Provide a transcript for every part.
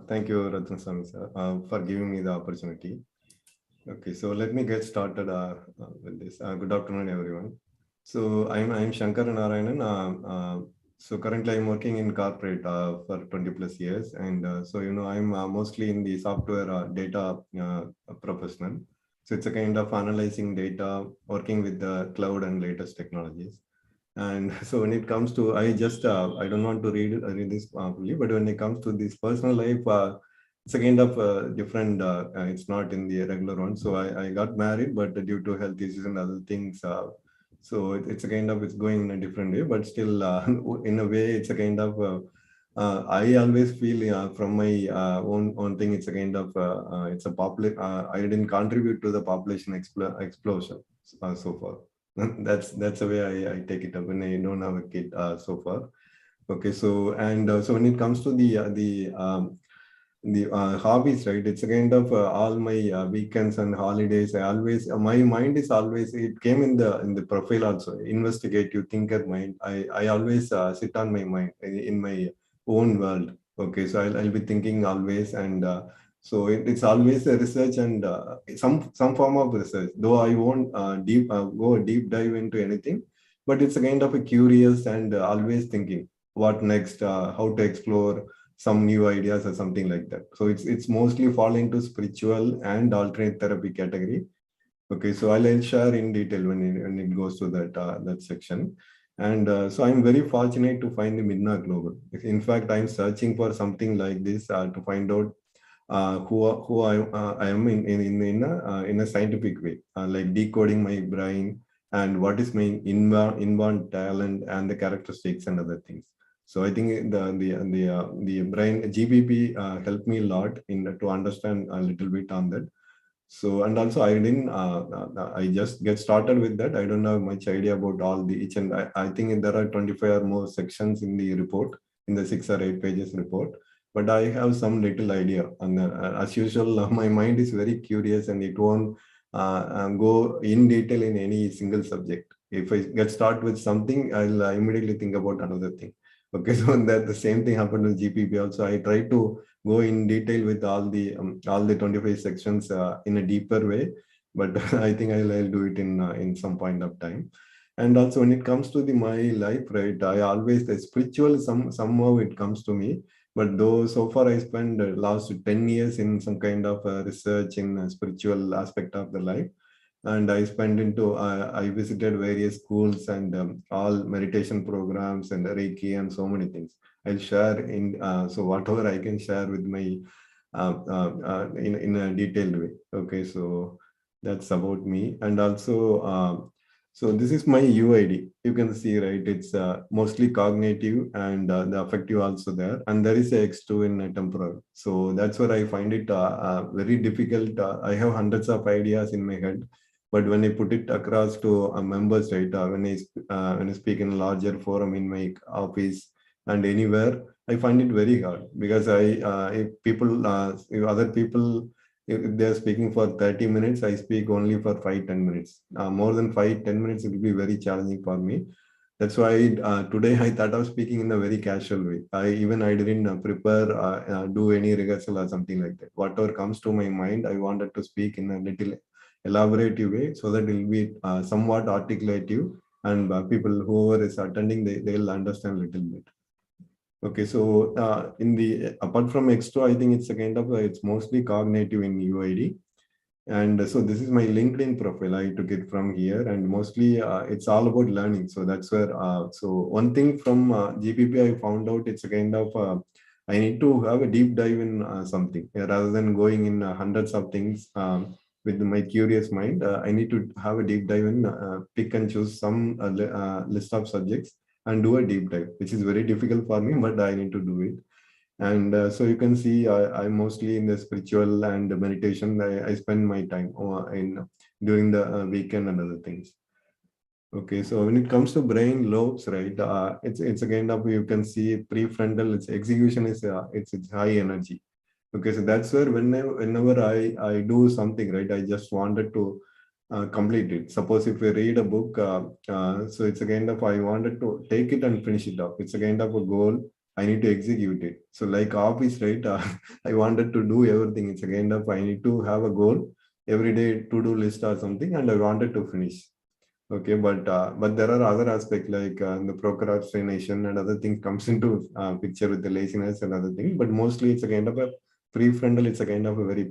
Thank you, Ratnaswamy sir, for giving me the opportunity. Okay, so let me get started with this. Good afternoon, everyone. So I'm Shankar Narayanan. So currently I'm working in corporate for 20 plus years, and I'm mostly in the software data professional. So it's a kind of analyzing data, working with the cloud and latest technologies. And so when it comes to, I don't want to read this fully, but when it comes to this personal life, it's a kind of different. It's not in the regular one. So I got married, but due to health issues and other things, it's a kind of it's going in a different way. But still, in a way, it's a kind of. I always feel from my own thing, it's a kind of it's a popular. I didn't contribute to the population explosion so far. That's the way I take it up when I don't have a kid so far. Okay, so so when it comes to the hobbies, right? It's a kind of all my weekends and holidays. I always my mind is always, it came in the profile also, investigative thinker mind. I always sit on my mind in my own world. Okay, so I'll be thinking always, and so it's always a research and some form of research. Though I won't go deep dive into anything, but it's a kind of a curious and always thinking what next, how to explore some new ideas or something like that. So it's mostly fall into spiritual and alternate therapy category. Okay, so I'll share in detail when it goes to that section. And so I'm very fortunate to find the MiDNA Global. In fact, I'm searching for something like this to find out who I am in a scientific way, like decoding my brain and what is my inborn talent and the characteristics and other things. So I think the brain GPP helped me a lot in to understand a little bit on that. So, and also I didn't, I just get started with that. I don't have much idea about all the each, and I think there are 25 or more sections in the report, in the 6 or 8 pages report. But I have some little idea. And as usual, my mind is very curious and it won't go in detail in any single subject. If I get start with something, I'll immediately think about another thing. Okay, so that the same thing happened with GPP also. I try to go in detail with all the 25 sections in a deeper way, but I think I'll do it in some point of time. And also when it comes to my life, right, I always the spiritual somehow it comes to me. But though so far I spent the last 10 years in some kind of research in spiritual aspect of the life, and I visited various schools and all meditation programs and Reiki and so many things. I'll share in so whatever I can share with my in a detailed way. Okay, so that's about me. And also so this is my UID. You can see, right, it's mostly cognitive and the affective also there, and there is a X2 in temporal. So that's where I find it very difficult. I have hundreds of ideas in my head, but when I put it across to members, right, when I speak in a larger forum in my office and anywhere, I find it very hard because if other people, if they're speaking for 30 minutes, I speak only for 5-10 minutes. More than 5-10 minutes, it will be very challenging for me. That's why today I thought of speaking in a very casual way. I didn't prepare, do any rehearsal or something like that. Whatever comes to my mind, I wanted to speak in a little elaborative way so that it will be somewhat articulative, and people whoever is attending, they'll understand a little bit. Okay, so in the apart from X2, I think it's a kind of it's mostly cognitive in UID. And so this is my LinkedIn profile. I took it from here, and mostly it's all about learning. So that's where. So one thing from GPP I found out, it's a kind of I need to have a deep dive in something rather than going in hundreds of things with my curious mind. I need to have a deep dive and pick and choose some list of subjects and do a deep dive, which is very difficult for me, but I need to do it. And so you can see I'm mostly in the spiritual and meditation. I spend my time in during the weekend and other things. Okay, so when it comes to brain lobes, right, it's a kind of, you can see prefrontal. Its execution is it's high energy. Okay, so that's where whenever I do something, right, I just wanted to complete it. Suppose if we read a book, so it's a kind of I wanted to take it and finish it off. It's a kind of a goal. I need to execute it. So like office, right? I wanted to do everything. It's a kind of, I need to have a goal every day, to-do list or something, and I wanted to finish. Okay, but there are other aspects like the procrastination and other things comes into picture with the laziness and other things. But mostly it's a kind of a prefrontal. It's a kind of a very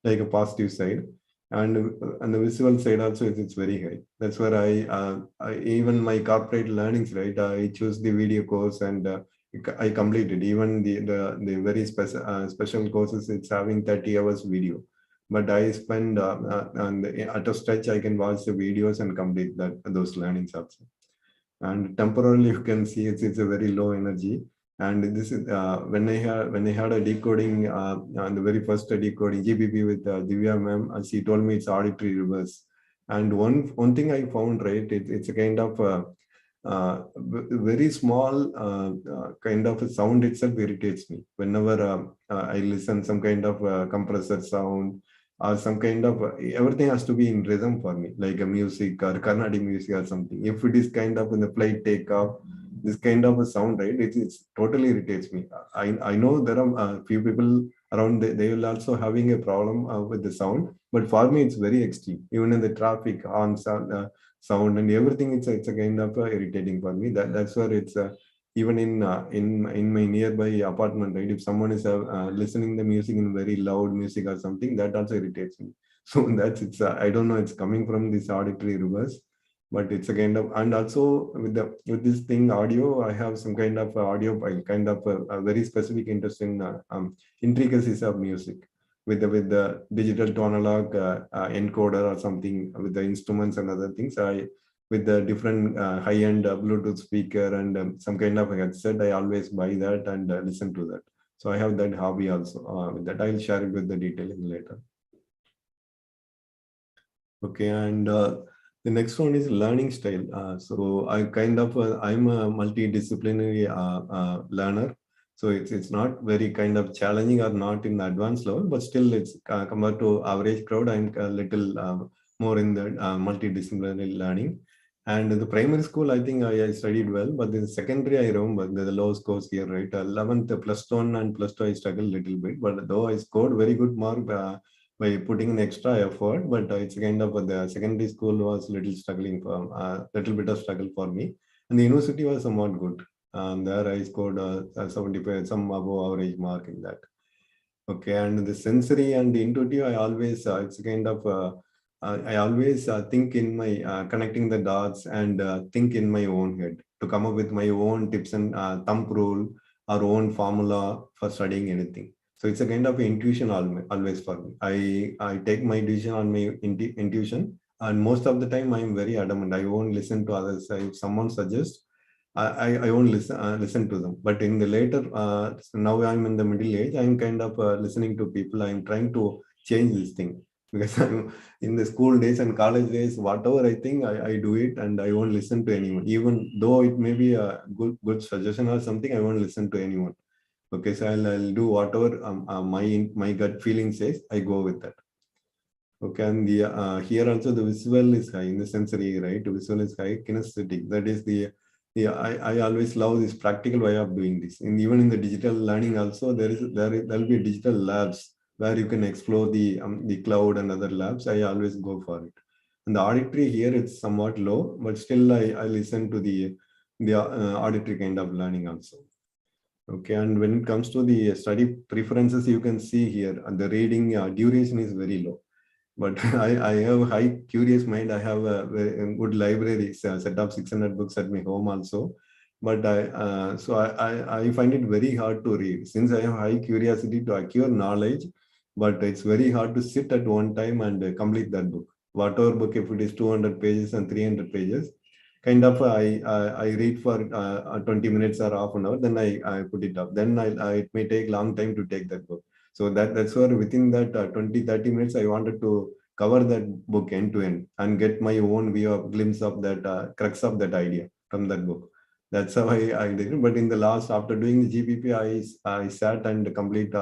like a positive side, and the visual side also it's very high. That's where I even my corporate learnings, right? I choose the video course, and I completed even the very special courses. It's having 30 hours video, but I spend and at a stretch I can watch the videos and complete those learnings also. And temporarily you can see it's a very low energy. And this is when I had a decoding on the very first decoding GBP with Divya ma'am, she told me it's auditory reverse. And one thing I found, right, it's a kind of very small kind of a sound itself irritates me. Whenever I listen some kind of compressor sound or some kind of everything has to be in rhythm for me, like a music or Carnatic music or something. If it is kind of in the flight takeoff, this kind of a sound, right? It's totally irritates me. I know there are few people around, they will also having a problem with the sound, but for me it's very extreme. Even in the traffic horns, sound and everything, it's a kind of irritating for me. That's where it's even in my nearby apartment, right? If someone is listening the music in very loud music or something, that also irritates me. So that's it's I don't know, it's coming from this auditory reverse, but it's a kind of. And also with this thing audio, I have some kind of audio file, kind of a very specific interest in intricacies of music with the digital to analog encoder or something, with the instruments and other things. I with the different high-end Bluetooth speaker and some kind of a headset, I always buy that and listen to that. So I have that hobby also. With that, I'll share it with the detailing later. Okay, and the next one is learning style. So I kind of I'm a multidisciplinary learner. So it's not very kind of challenging or not in the advanced level, but still it's compared to average crowd, I'm a little more in the multidisciplinary learning. And in the primary school, I think I studied well, but in secondary, I remember the low scores here, right? 11th plus one and plus two, I struggled a little bit, but though I scored very good mark by putting an extra effort, but it's kind of the secondary school was little struggling for little bit of struggle for me, and the university was somewhat good. There I scored 75, some above average mark in that. Okay, and the sensory and the intuitive, I always it's kind of I always think in my connecting the dots and think in my own head to come up with my own tips and thumb rule or own formula for studying anything. So it's a kind of intuition always for me. I take my decision on my intuition, and most of the time I am very adamant. I won't listen to others. If someone suggests, I won't listen to them. But in the later, now I'm in the middle age, I'm kind of listening to people. I'm trying to change this thing because I'm in the school days and college days, whatever I think, I do it, and I won't listen to anyone. Even though it may be a good suggestion or something, I won't listen to anyone. Okay, so I'll do whatever my gut feeling says. I go with that. Okay, and the here also the visual is high in the sensory, right? Visual is high, kinesthetic. That is the I always love this practical way of doing this. And even in the digital learning also, there'll be digital labs where you can explore the cloud and other labs. I always go for it. And the auditory here it's somewhat low, but still I listen to the auditory kind of learning also. Okay, and when it comes to the study preferences, you can see here the reading duration is very low. But I have high curious mind. I have a good library, a set of 600 books at my home also. But I find it very hard to read since I have high curiosity to acquire knowledge. But it's very hard to sit at one time and complete that book. Whatever book, if it is 200 pages and 300 pages, kind of I read for 20 minutes or half an hour, then I put it up. Then it may take long time to take that book. So that's where within that 20-30 minutes, I wanted to cover that book end to end and get my own view of glimpse of that crux of that idea from that book. That's how I did it. But in the last, after doing the GPP, I sat and complete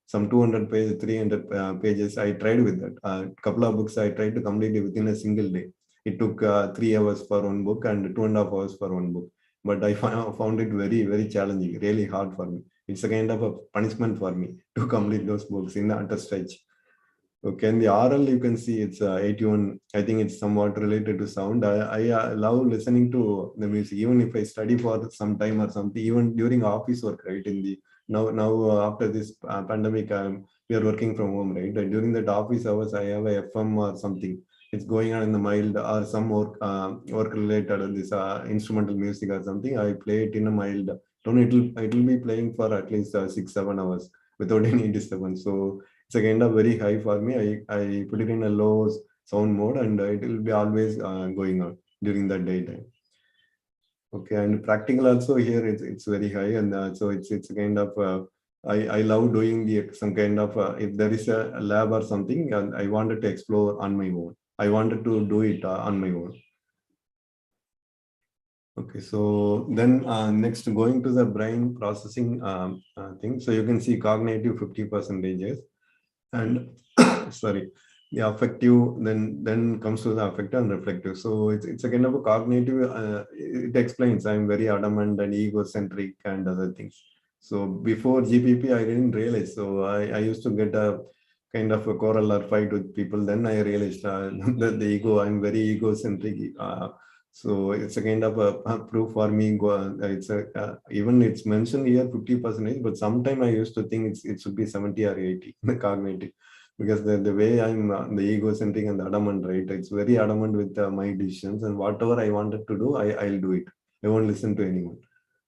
some 200 pages, 300 pages. I tried with that. A couple of books I tried to complete it within a single day. It took 3 hours for one book and 2.5 hours for one book. but I found it very, very challenging, really hard for me. It's a kind of a punishment for me to complete those books in the utter stretch. Okay, and the RL you can see it's 81. I think it's somewhat related to sound. I love listening to the music, even if I study for some time or something, even during office work, right? In the now after this pandemic, we are working from home, right? During that office hours, I have a FM or something. It's going on in the mild or some work related this instrumental music or something. I play it in a mild tone. It will be playing for at least 6 7 hours without any disturbance. So it's a kind of very high for me. I put it in a low sound mode and it will be always going on during the daytime. Okay, and practical also here it's very high, and so it's a kind of I love doing the some kind of if there is a lab or something and I wanted to explore on my own. I wanted to do it on my own. Okay, so then next going to the brain processing thing. So you can see cognitive 50 percentages and sorry, the affective then comes to the affective and reflective. So it's a kind of a cognitive it explains I'm very adamant and egocentric and other things. So before GPP I didn't realize, so I used to get a kind of a quarrel or fight with people. Then I realized that the ego, I'm very egocentric. So it's a kind of a proof for me. It's a even it's mentioned here 50%, but sometime I used to think it should be 70 or 80 the cognitive, because the way I'm the egocentric and the adamant, right? It's very adamant with my decisions, and whatever I wanted to do, I'll do it. I won't listen to anyone.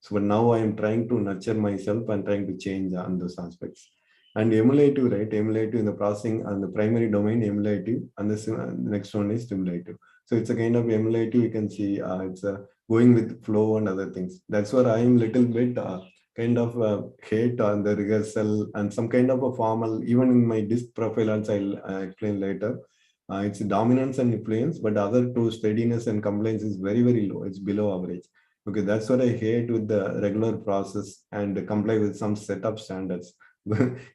So but now I am trying to nurture myself and trying to change on those aspects. And emulative, right? Emulative in the processing and the primary domain emulative, and the next one is stimulative. So it's a kind of emulative. You can see it's going with flow and other things. That's where I am little bit kind of hate on the rehearsal and some kind of a formal. Even in my disc profile, also I'll explain later. It's dominance and influence, but other two, steadiness and compliance, is very, very low. It's below average. Okay, that's what I hate with the regular process and comply with some set of standards.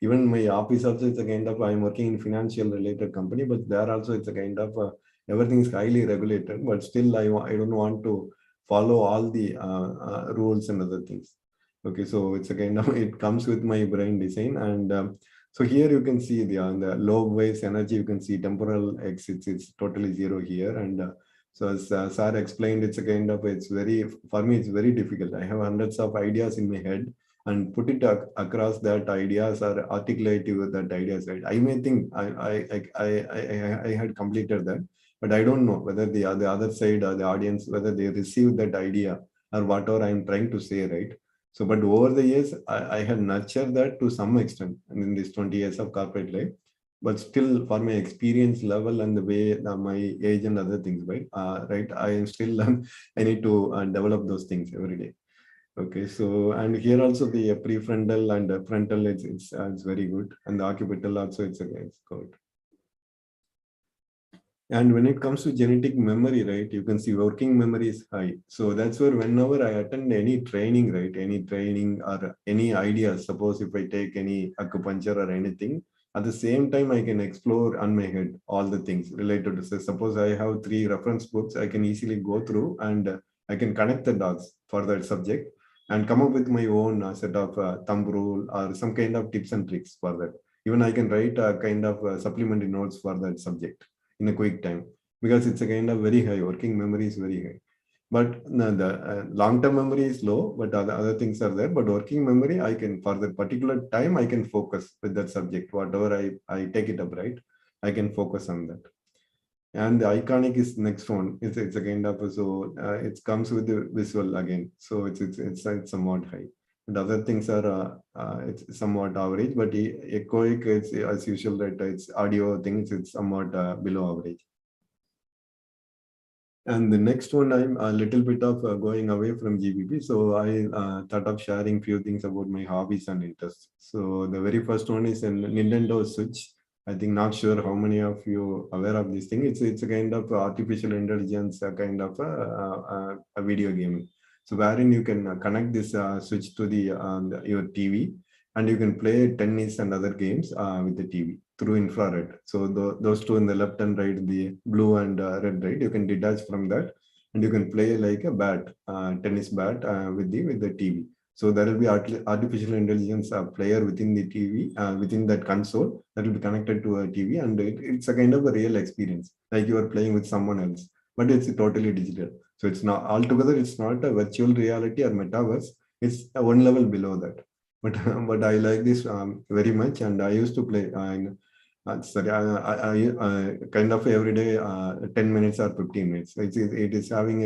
Even my office also, it's a kind of I'm working in financial related company, but there also it's a kind of everything is highly regulated. But still, I don't want to follow all the rules and other things. Okay, so it's a kind of it comes with my brain design, and so here you can see the lobe waves energy. You can see temporal X. It's totally zero here, and so as Sir explained, it's a kind of it's very for me it's very difficult. I have hundreds of ideas in my head, and put it across that ideas or articulate with that ideas, right? I may think I had completed that, but I don't know whether the other side or the audience, whether they receive that idea or whatever I'm trying to say, right? So but over the years I had nurtured that to some extent, and in these 20 years of corporate life, but still for my experience level and the way my age and other things, right? Right, I am still I need to develop those things every day. Okay, so and here also the prefrontal and frontal, it's very good, and the occipital also it's good. And when it comes to genetic memory, right, you can see working memory is high. So that's where whenever I attend any training, right, any training or any idea, suppose if I take any acupuncture or anything, at the same time I can explore on my head all the things related to, say, suppose I have 3 reference books, I can easily go through and I can connect the dots for that subject and come up with my own set of thumb rule or some kind of tips and tricks for that. Even I can write a kind of supplementary notes for that subject in a quick time, because it's a kind of very high working memory is very high. But no, the long-term memory is low, but other things are there. But working memory, I can for that particular time I can focus with that subject, whatever I take it up, right, I can focus on that. And the iconic is next one. It's a kind of so it comes with the visual again, so it's somewhat high. And other things are it's somewhat average, but echoic, it's as usual, right? It's audio things, it's somewhat below average. And the next one, I'm a little bit of going away from GBP. So I thought of sharing few things about my hobbies and interests. So the very first one is a Nintendo Switch. I think not sure how many of you aware of this thing. It's a kind of artificial intelligence, a kind of a video game. So wherein you can connect this switch to your TV, and you can play tennis and other games with the TV through infrared. So those two in the left and right, the blue and red, right, you can detach from that, and you can play like a bat, tennis bat with the TV. So there will be artificial intelligence player within the TV, within that console that will be connected to a TV, and it's a kind of a real experience, like you are playing with someone else, but it's totally digital. So it's not altogether, it's not a virtual reality or metaverse. It's one level below that. But but I like this very much, and I used to play. Sorry, kind of every day, 10 minutes or 15 minutes. It is having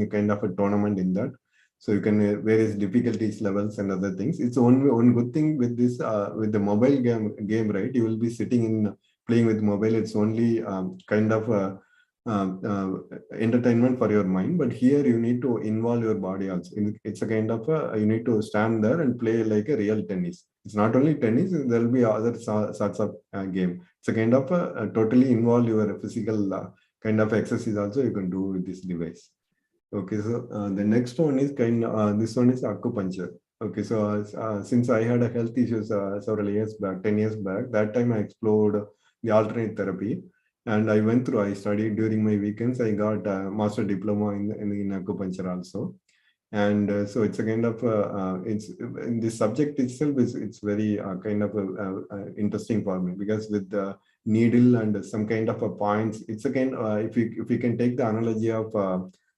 a kind of a tournament in that. So you can various difficulties levels and other things. It's one good thing with this with the mobile game, right? You will be sitting in playing with mobile. It's only kind of entertainment for your mind, but here you need to involve your body also. It's a kind of you need to stand there and play like a real tennis. It's not only tennis, there will be other sorts of game. It's a kind of totally involve your physical kind of exercise also you can do with this device. Okay, so the next one is this one is acupuncture. Okay, so since I had a health issues several years back, 10 years back, that time I explored the alternate therapy, and I studied during my weekends. I got a master diploma in acupuncture also. And so it's a kind of it's in this subject itself is it's very kind of interesting for me, because with the needle and some kind of a points, it's a kind if we can take the analogy of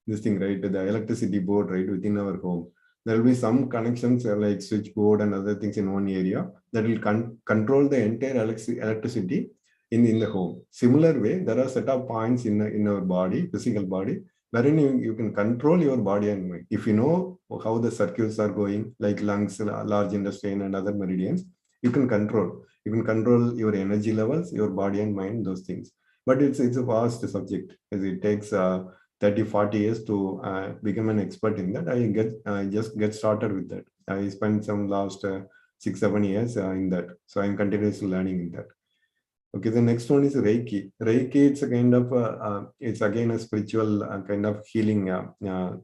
this thing, right, the electricity board, right, within our home, there will be some connections like switchboard and other things in one area that will control the entire electricity in the home. Similar way, there are set of points in our body, physical body, wherein you can control your body and mind. If you know how the circuits are going, like lungs, large intestine, and other meridians, you can control. You can control your energy levels, your body and mind, those things. But it's a vast subject, as it takes 30, 40 years to become an expert in that. I just get started with that. I spent some last 6, 7 years in that. So I'm continuously learning in that. Okay, the next one is Reiki. Reiki, it's a kind of, it's again a spiritual kind of healing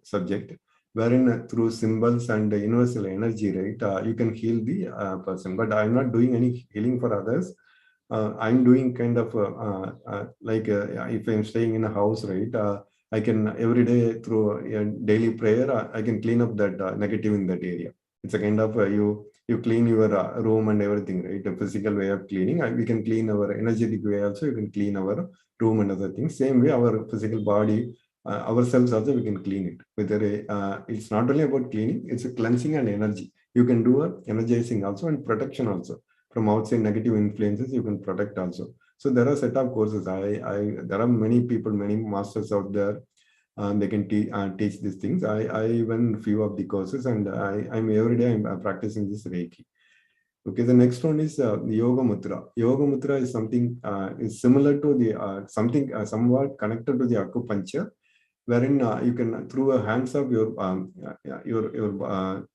subject, wherein through symbols and universal energy, right, you can heal the person. But I'm not doing any healing for others. I'm doing kind of like if I'm staying in a house, right, I can every day through a daily prayer, I can clean up that negative in that area. It's a kind of you clean your room and everything, right? A physical way of cleaning. We can clean our energetic way also. You can clean our room and other things. Same way, our physical body, ourselves also, we can clean it. It's not only about cleaning, it's a cleansing and energy. You can do a energizing also and protection also. From outside negative influences, you can protect also. So there are set of courses. There are many people, many masters out there. They can teach these things. I went few of the courses, and I'm every day I'm practicing this Reiki. Okay, the next one is Yoga Mudra. Yoga Mudra is something is similar to the something somewhat connected to the acupuncture, wherein you can through a hands of your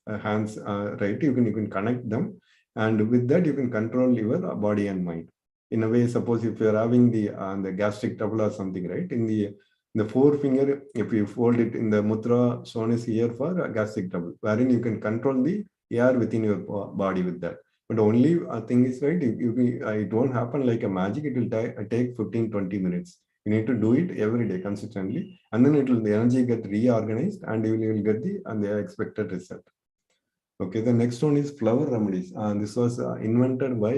hands, right, you can connect them, and with that you can control your body and mind. In a way, suppose if you're having the gastric trouble or something, right, in the forefinger, if you fold it in the mudra shown is here for gastric trouble, wherein you can control the air within your body with that. But the only thing is, right, it won't happen like a magic. It will take 15, 20 minutes. You need to do it every day consistently, and then the energy get reorganized, and you will get the expected result. Okay, the next one is flower remedies. This was invented by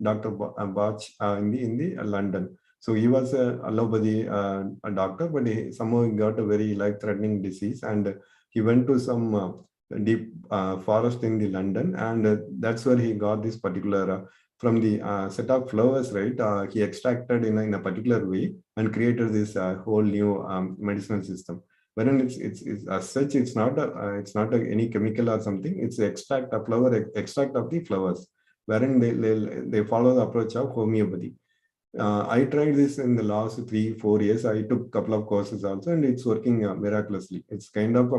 Dr. Bach in the London. So he was a allopathy a doctor, but somehow he got a very life-threatening disease, and he went to some deep forest in the London, and that's where he got this particular from the set of flowers, right? He extracted in a particular way and created this whole new medicinal system. Wherein it's as such, it's not any chemical or something. It's extract of flower, extract of the flowers, wherein they follow the approach of homeopathy. I tried this in the last 3, 4 years. I took a couple of courses also, and it's working miraculously. It's kind of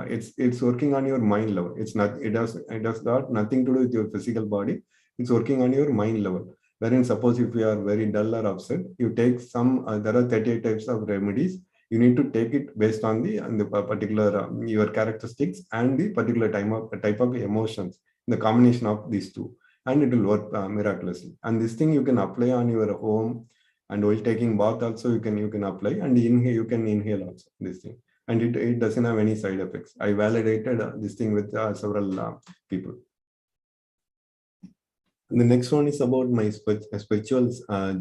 it's working on your mind level. It does not nothing to do with your physical body. It's working on your mind level. Wherein suppose if you are very dull or upset, you take some. There are 38 types of remedies. You need to take it based on the particular your characteristics and the particular type of emotions. The combination of these two, and it will work miraculously. And this thing you can apply on your home And while taking bath also, you can apply, and inhale, you can inhale also this thing. And it doesn't have any side effects. I validated this thing with several people. The next one is about my spiritual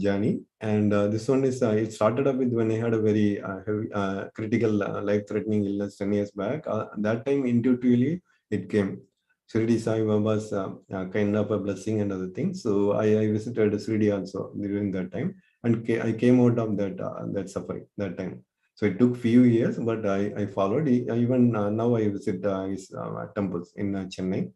journey, and this one is it started up with when I had a very heavy, critical, life-threatening illness 10 years back. That time, intuitively, it came. Shirdi Sai Baba's kind of a blessing and other things. So I visited Shirdi also during that time, and I came out of that suffering that time. So it took few years, but I followed. Even now I visit his temples in Chennai.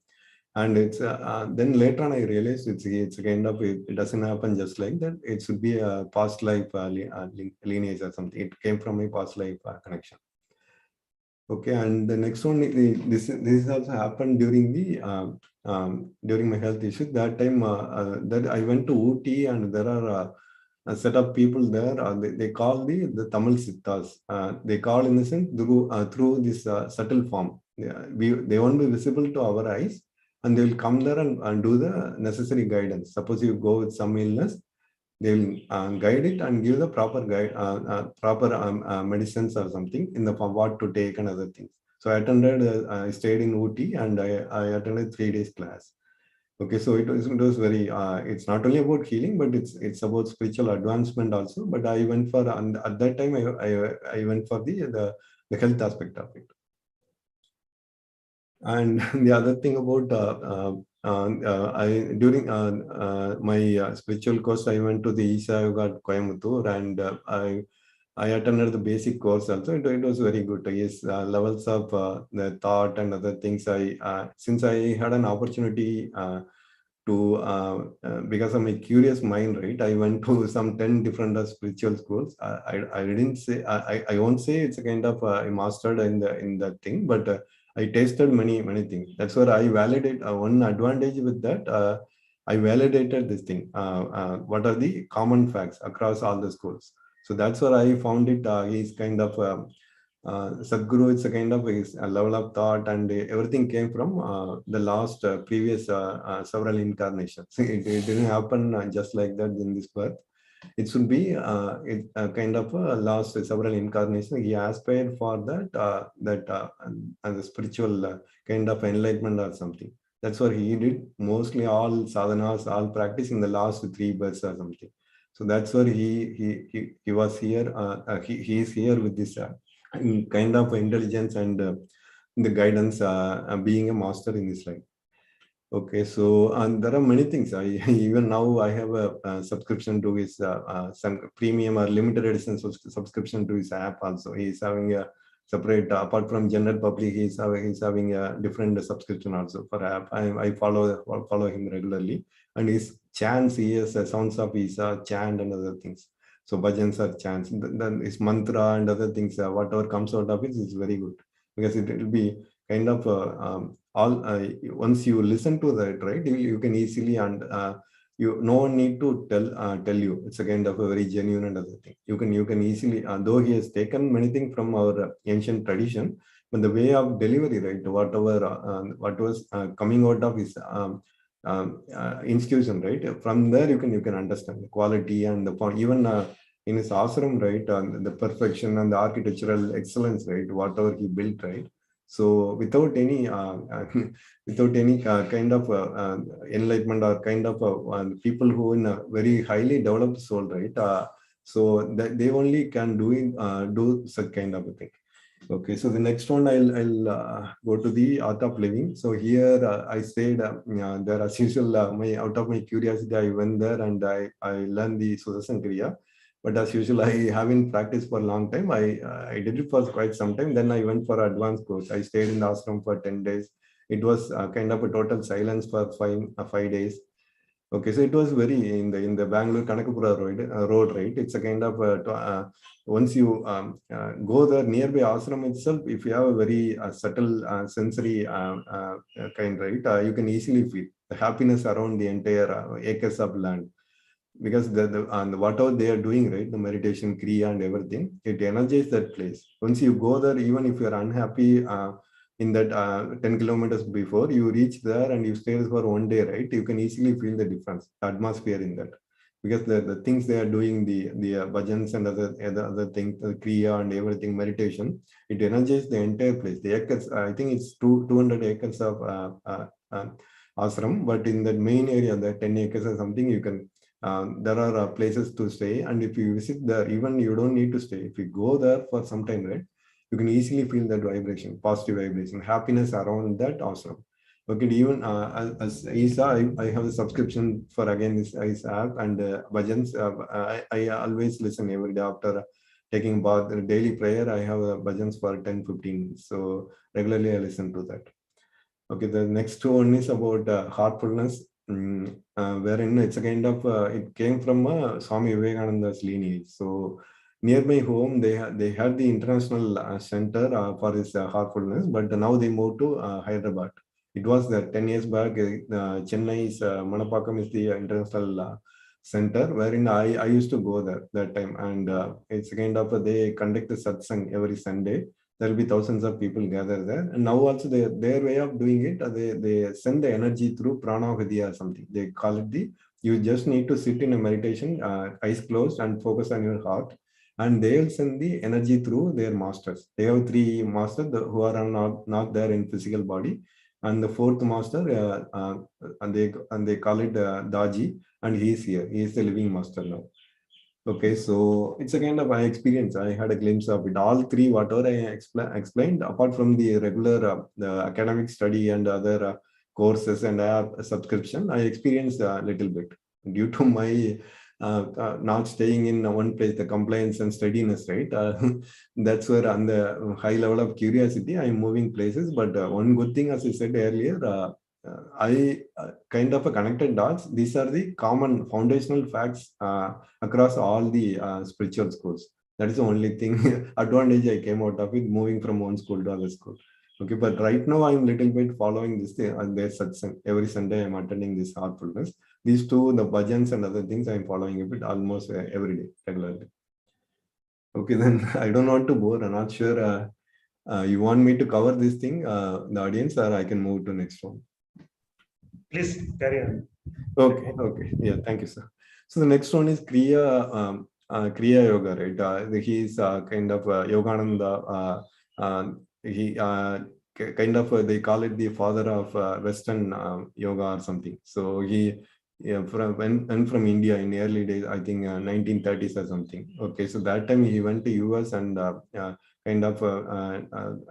And it's then later on I realized it's a kind of, it doesn't happen just like that. It should be a past life lineage or something. It came from a past life connection. Okay, and the next one, this also happened during the during my health issue. That time that I went to Ooty, and there are a set of people there. They call the Tamil Sittas. They call in the sense through this subtle form. They won't be visible to our eyes, and they will come there and do the necessary guidance. Suppose you go with some illness, they will guide it and give the proper proper medicines or something in the form what to take and other things. So I stayed in Ooty, and I attended 3 days class. Okay, so it was very it's not only about healing, but it's about spiritual advancement also. But I went for, and at that time I went for the health aspect of it. And the other thing about I during my spiritual course, I went to the Isha Yoga at Coimbatore, and I attended the basic course also. It was very good. Yes, levels of the thought and other things. Since I had an opportunity to because of my curious mind, right? I went to some 10 different spiritual schools. I didn't say, I won't say it's a kind of I mastered in that thing, but I tasted many things. That's where I validate one advantage with that. I validated this thing. What are the common facts across all the schools? So that's where I found it. Is kind of Sadhguru. It's a kind of a level of thought, and everything came from the last previous several incarnations. It didn't happen just like that in this birth. It should be kind of last several incarnations. He aspired for the spiritual kind of enlightenment or something. That's what he did. Mostly all sadhanas, all practice in the last 3 births or something. So that's where he was here. He is here with this kind of intelligence and the guidance, being a master in this life. Okay, so and there are many things. I even now I have a subscription to his some premium or limited edition subscription to his app. Also, he's having a separate apart from general public. He's having a different subscription also for app. I follow him regularly, and his chants, he has sounds of his chant and other things. So bhajans are chants. Then his mantra and other things. Whatever comes out of it is very good, because it will be kind of all once you listen to that, right, you can easily, and you no one need to tell you. It's a kind of a very genuine and other thing. You can easily, though he has taken many things from our ancient tradition, but the way of delivery, right, whatever what was coming out of his institution, right, from there you can understand the quality and the point. Even in his ashram, right, the perfection and the architectural excellence, right, whatever he built, right. So without any without any kind of enlightenment or kind of people who in a very highly developed soul, right? So that they only can do such kind of a thing. Okay, so the next one I'll go to the art of living. So here I stayed there as usual. My out of my curiosity, I went there and I learned the Sudarshan Kriya. But as usual, I haven't practiced for a long time. I did it for quite some time. Then I went for advanced course. I stayed in the ashram for 10 days. It was kind of a total silence for 5 days. Okay, so it was very in the Bangalore Kanakapura road, right? It's a kind of once you go there nearby ashram itself, if you have a very subtle sensory kind, right, you can easily feel the happiness around the entire acres of land, because and whatever they are doing, right, the meditation, kriya and everything, it energizes that place. Once you go there, even if you are unhappy in that 10 kilometers before you reach there and you stay for one day, right, you can easily feel the difference, the atmosphere in that. because the things they are doing, the bhajans and other things, the kriya and everything, meditation, it energizes the entire place. The acres, I think it's 200 acres of ashram, but in the main area, the 10 acres or something, you can there are places to stay, and if you visit there, even you don't need to stay. If you go there for some time, right, you can easily feel that vibration, positive vibration, happiness around that ashram. Okay, even as Isa, I have a subscription for again this app and bhajans. I always listen every day after taking bath, daily prayer. I have bhajans for 10-15 minutes. So regularly I listen to that. Okay, the next one is about heartfulness, wherein it's a kind of, it came from Swami Vivekananda's lineage. So near my home, they had the international center for this heartfulness, but now they moved to Hyderabad. It was 10 years back, Chennai's Manapakam is the international center, wherein I used to go there that time. And it's a kind of, they conduct the satsang every Sunday. There will be thousands of people gather there. And now also their way of doing it, they send the energy through prana-vidya or something. They call it you just need to sit in a meditation, eyes closed and focus on your heart. And they'll send the energy through their masters. They have 3 masters who are not there in physical body. And the 4th master, and they call it Daji, and he is here. He is the living master now. Okay, so it's a kind of experience. I had a glimpse of it. All 3, whatever I explained, apart from the regular the academic study and other courses and subscription, I experienced a little bit due to my not staying in one place, the compliance and steadiness, right? That's where on the high level of curiosity, I'm moving places. But one good thing, as I said earlier, I kind of a connected dots. These are the common foundational facts across all the spiritual schools. That is the only thing advantage I came out of it, moving from one school to other school. Okay, but right now I'm little bit following this thing, and there's satsang. Every Sunday I'm attending this heartfulness. These two, the bhajans and other things, I'm following a bit almost every day, regularly. Okay, then I don't want to bore. I'm not sure. You want me to cover this thing, the audience, or I can move to next one? Please carry on. Okay, okay. Yeah, thank you, sir. So the next one is Kriya Yoga, right? He is kind of Yogananda. He kind of, they call it the father of Western yoga or something. So he, yeah, from India in early days, I think 1930s or something. Okay, so that time he went to US and kind of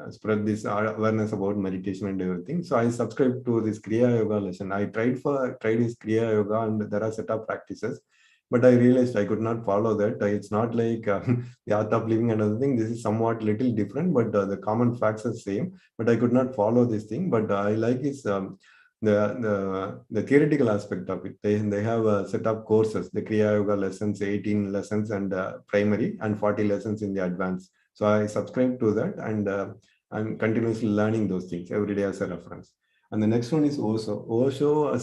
spread this awareness about meditation and everything. So I subscribed to this Kriya Yoga lesson. I tried this Kriya Yoga, and there are set of practices, but I realized I could not follow that. It's not like the art of living and other thing. This is somewhat little different, but the common facts are same. But I could not follow this thing. But I like is the theoretical aspect of it. They have a set of courses, the Kriya Yoga lessons, 18 lessons and primary, and 40 lessons in the advanced. So I subscribe to that, and I'm continuously learning those things every day as a reference. And the next one is Osho. Osho,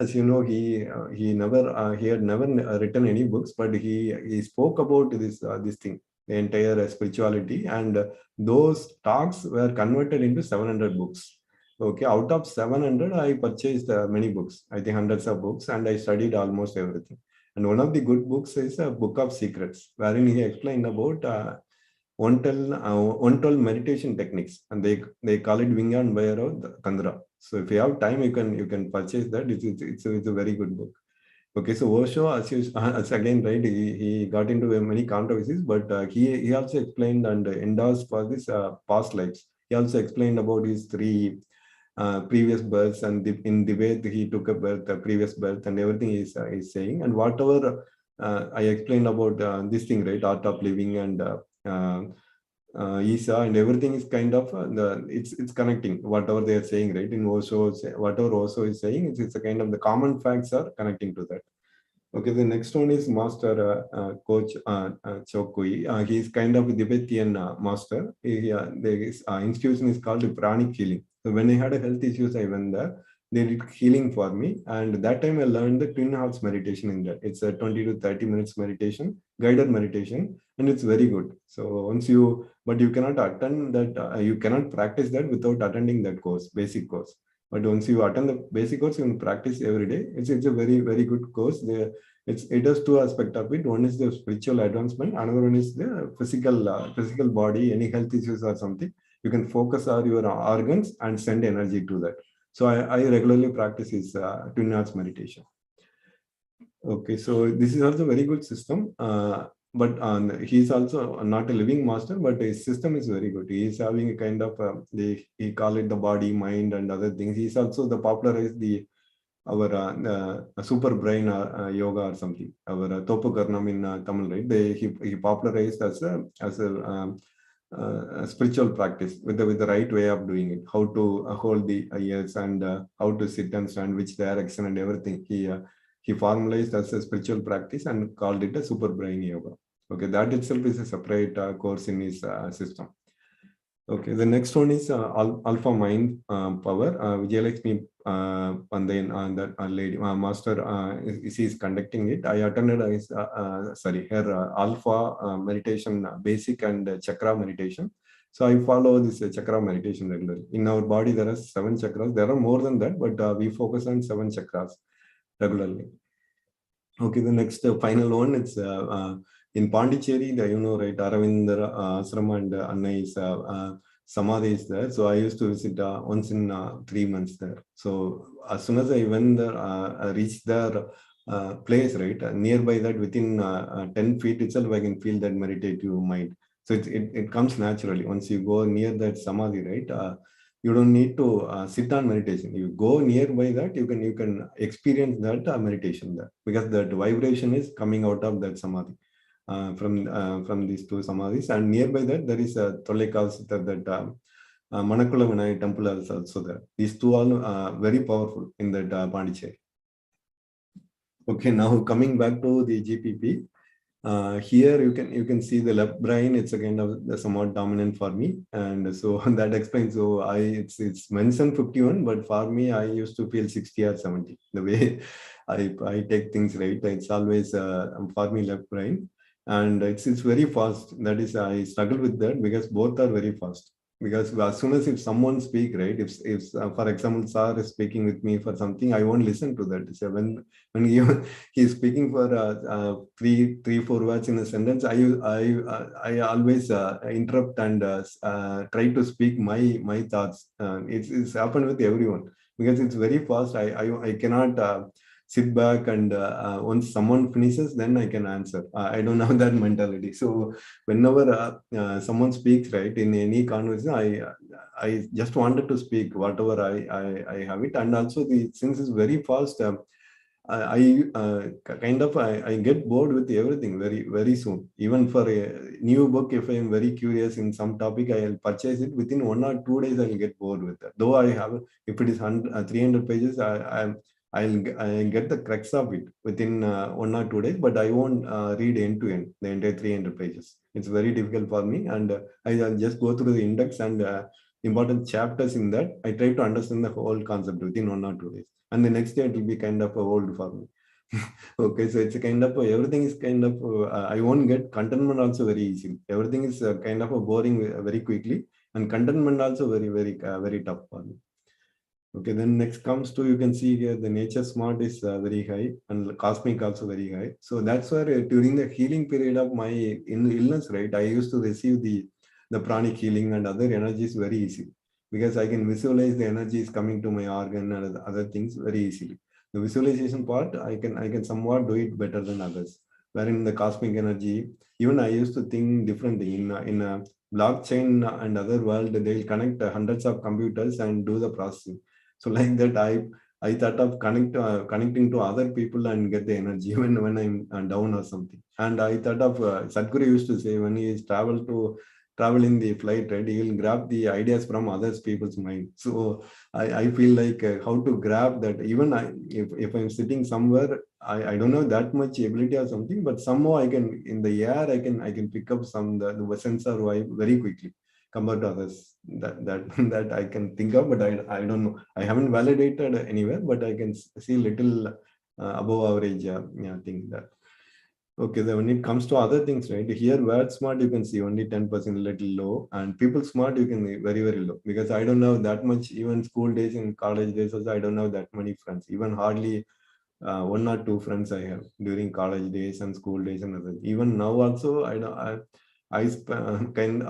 as you know, he had never written any books, but he spoke about this thing, the entire spirituality, and those talks were converted into 700 books. Okay, out of 700, I purchased many books. I think hundreds of books, and I studied almost everything. And one of the good books is a Book of Secrets, wherein he explained about one-told meditation techniques, and they call it Vinga and Vairava Tandra. So if you have time, you can purchase that. It's a very good book. Okay, so Osho, as again, right, he got into many controversies, but he also explained and endorsed for this past lives. He also explained about his 3 previous births, and in the way he took a birth, a previous birth, and everything is saying. And whatever I explained about this thing, right, art of living and Isa and everything is kind of it's connecting whatever they are saying, right? In Osho, whatever Osho is saying, it's a kind of the common facts are connecting to that. Okay, the next one is Master Coach Chokui. He is kind of a Tibetian master. The institution is called Pranic Healing. So when I had a health issues, I went there. They did healing for me, and that time I learned the twin hearts meditation in that. It's a 20 to 30 minutes meditation, guided meditation, and it's very good. So but you cannot attend that. You cannot practice that without attending that course, basic course. But once you attend the basic course, you can practice every day. It's a very, very good course. It has two aspects of it. One is the spiritual advancement. Another one is the physical body, any health issues or something. You can focus on your organs and send energy to that. So I regularly practice this twin arts meditation. Okay, so this is also very good system. But he's also not a living master, but his system is very good. He is having a kind of he call it the body, mind, and other things. He's also the popularized our super brain yoga or something. Our Topu Karnam in Tamil, right? He popularized as a spiritual practice with the right way of doing it. How to hold the ears and how to sit and stand, which direction and everything. He formalized as a spiritual practice and called it a super brain yoga. Okay, that itself is a separate course in his system. Okay, the next one is Alpha Mind Power. Vijayalakshmi Pandayan, that lady master she is conducting it. I attended his her Alpha meditation basic and chakra meditation. So I follow this chakra meditation regularly. In our body there are 7 chakras. There are more than that, but we focus on 7 chakras regularly. Okay, the next final one, it's in Pondicherry, right, Aravindra Ashram and Anna is Samadhi is there. So I used to visit once in 3 months there. So as soon as I went there, I reached their place, right, nearby that within 10 feet itself, I can feel that meditative mind. So it comes naturally. Once you go near that Samadhi, right, you don't need to sit on meditation. You go nearby that, you can experience that meditation there, because that vibration is coming out of that samadhi from these 2 samadhis. And nearby that there is a Tolekavasita, that Manakula Vinay temple is also there. These 2 are very powerful in that Pondicherry. Okay, now coming back to the GPP. Here you can see the left brain. It's a kind of somewhat dominant for me, and so that explains. So it's mentioned 51, but for me I used to feel 60 or 70. The way I take things, right, it's always for me left brain, and it's very fast. That is, I struggle with that because both are very fast. Because as soon as if someone speak, right, if for example sir is speaking with me for something, I won't listen to that. So when he's speaking for 4 words in a sentence, I always interrupt and try to speak my thoughts. It's happened with everyone because it's very fast. I cannot sit back and once someone finishes, then I can answer. I don't have that mentality. So whenever someone speaks, right, in any conversation, I just wanted to speak whatever I have it. And also since it's very fast, I get bored with everything very soon. Even for a new book, if I am very curious in some topic, I'll purchase it. Within 1 or 2 days, I'll get bored with it. Though if it is 300 pages, I'll get the crux of it within 1 or 2 days, but I won't read end to end the entire 300 pages. It's very difficult for me, and I'll just go through the index and important chapters in that. I try to understand the whole concept within 1 or 2 days. And the next day it will be kind of old for me. Okay, so it's a kind of everything is kind of I won't get contentment also very easy. Everything is kind of boring very quickly, and contentment also very tough for me. Okay, then next comes to, you can see here the nature smart is very high, and cosmic also very high. So that's where during the healing period of my illness, right, I used to receive the pranic healing and other energies very easily, because I can visualize the energies coming to my organ and other things very easily. The visualization part, I can somewhat do it better than others. Wherein the cosmic energy, even I used to think differently. In a blockchain and other world, they will connect hundreds of computers and do the processing. So like that, I thought of connecting to other people and get the energy when I'm down or something. And I thought of Sadhguru used to say, when he is travel in the flight, right, he will grab the ideas from others people's mind. So I feel like how to grab that. Even if I'm sitting somewhere, I don't have that much ability or something, but somehow I can, in the air, I can pick up the sensor vibe very quickly compared to others that I can think of, but I don't know. I haven't validated anywhere, but I can see little above average thing that. Okay, then when it comes to other things, right? Here, word smart, you can see only 10% little low, and people smart, you can very, very low. Because I don't have that much, even school days and college days also, I don't have that many friends. Even hardly one or two friends I have during college days and school days and other. Even now also, I know can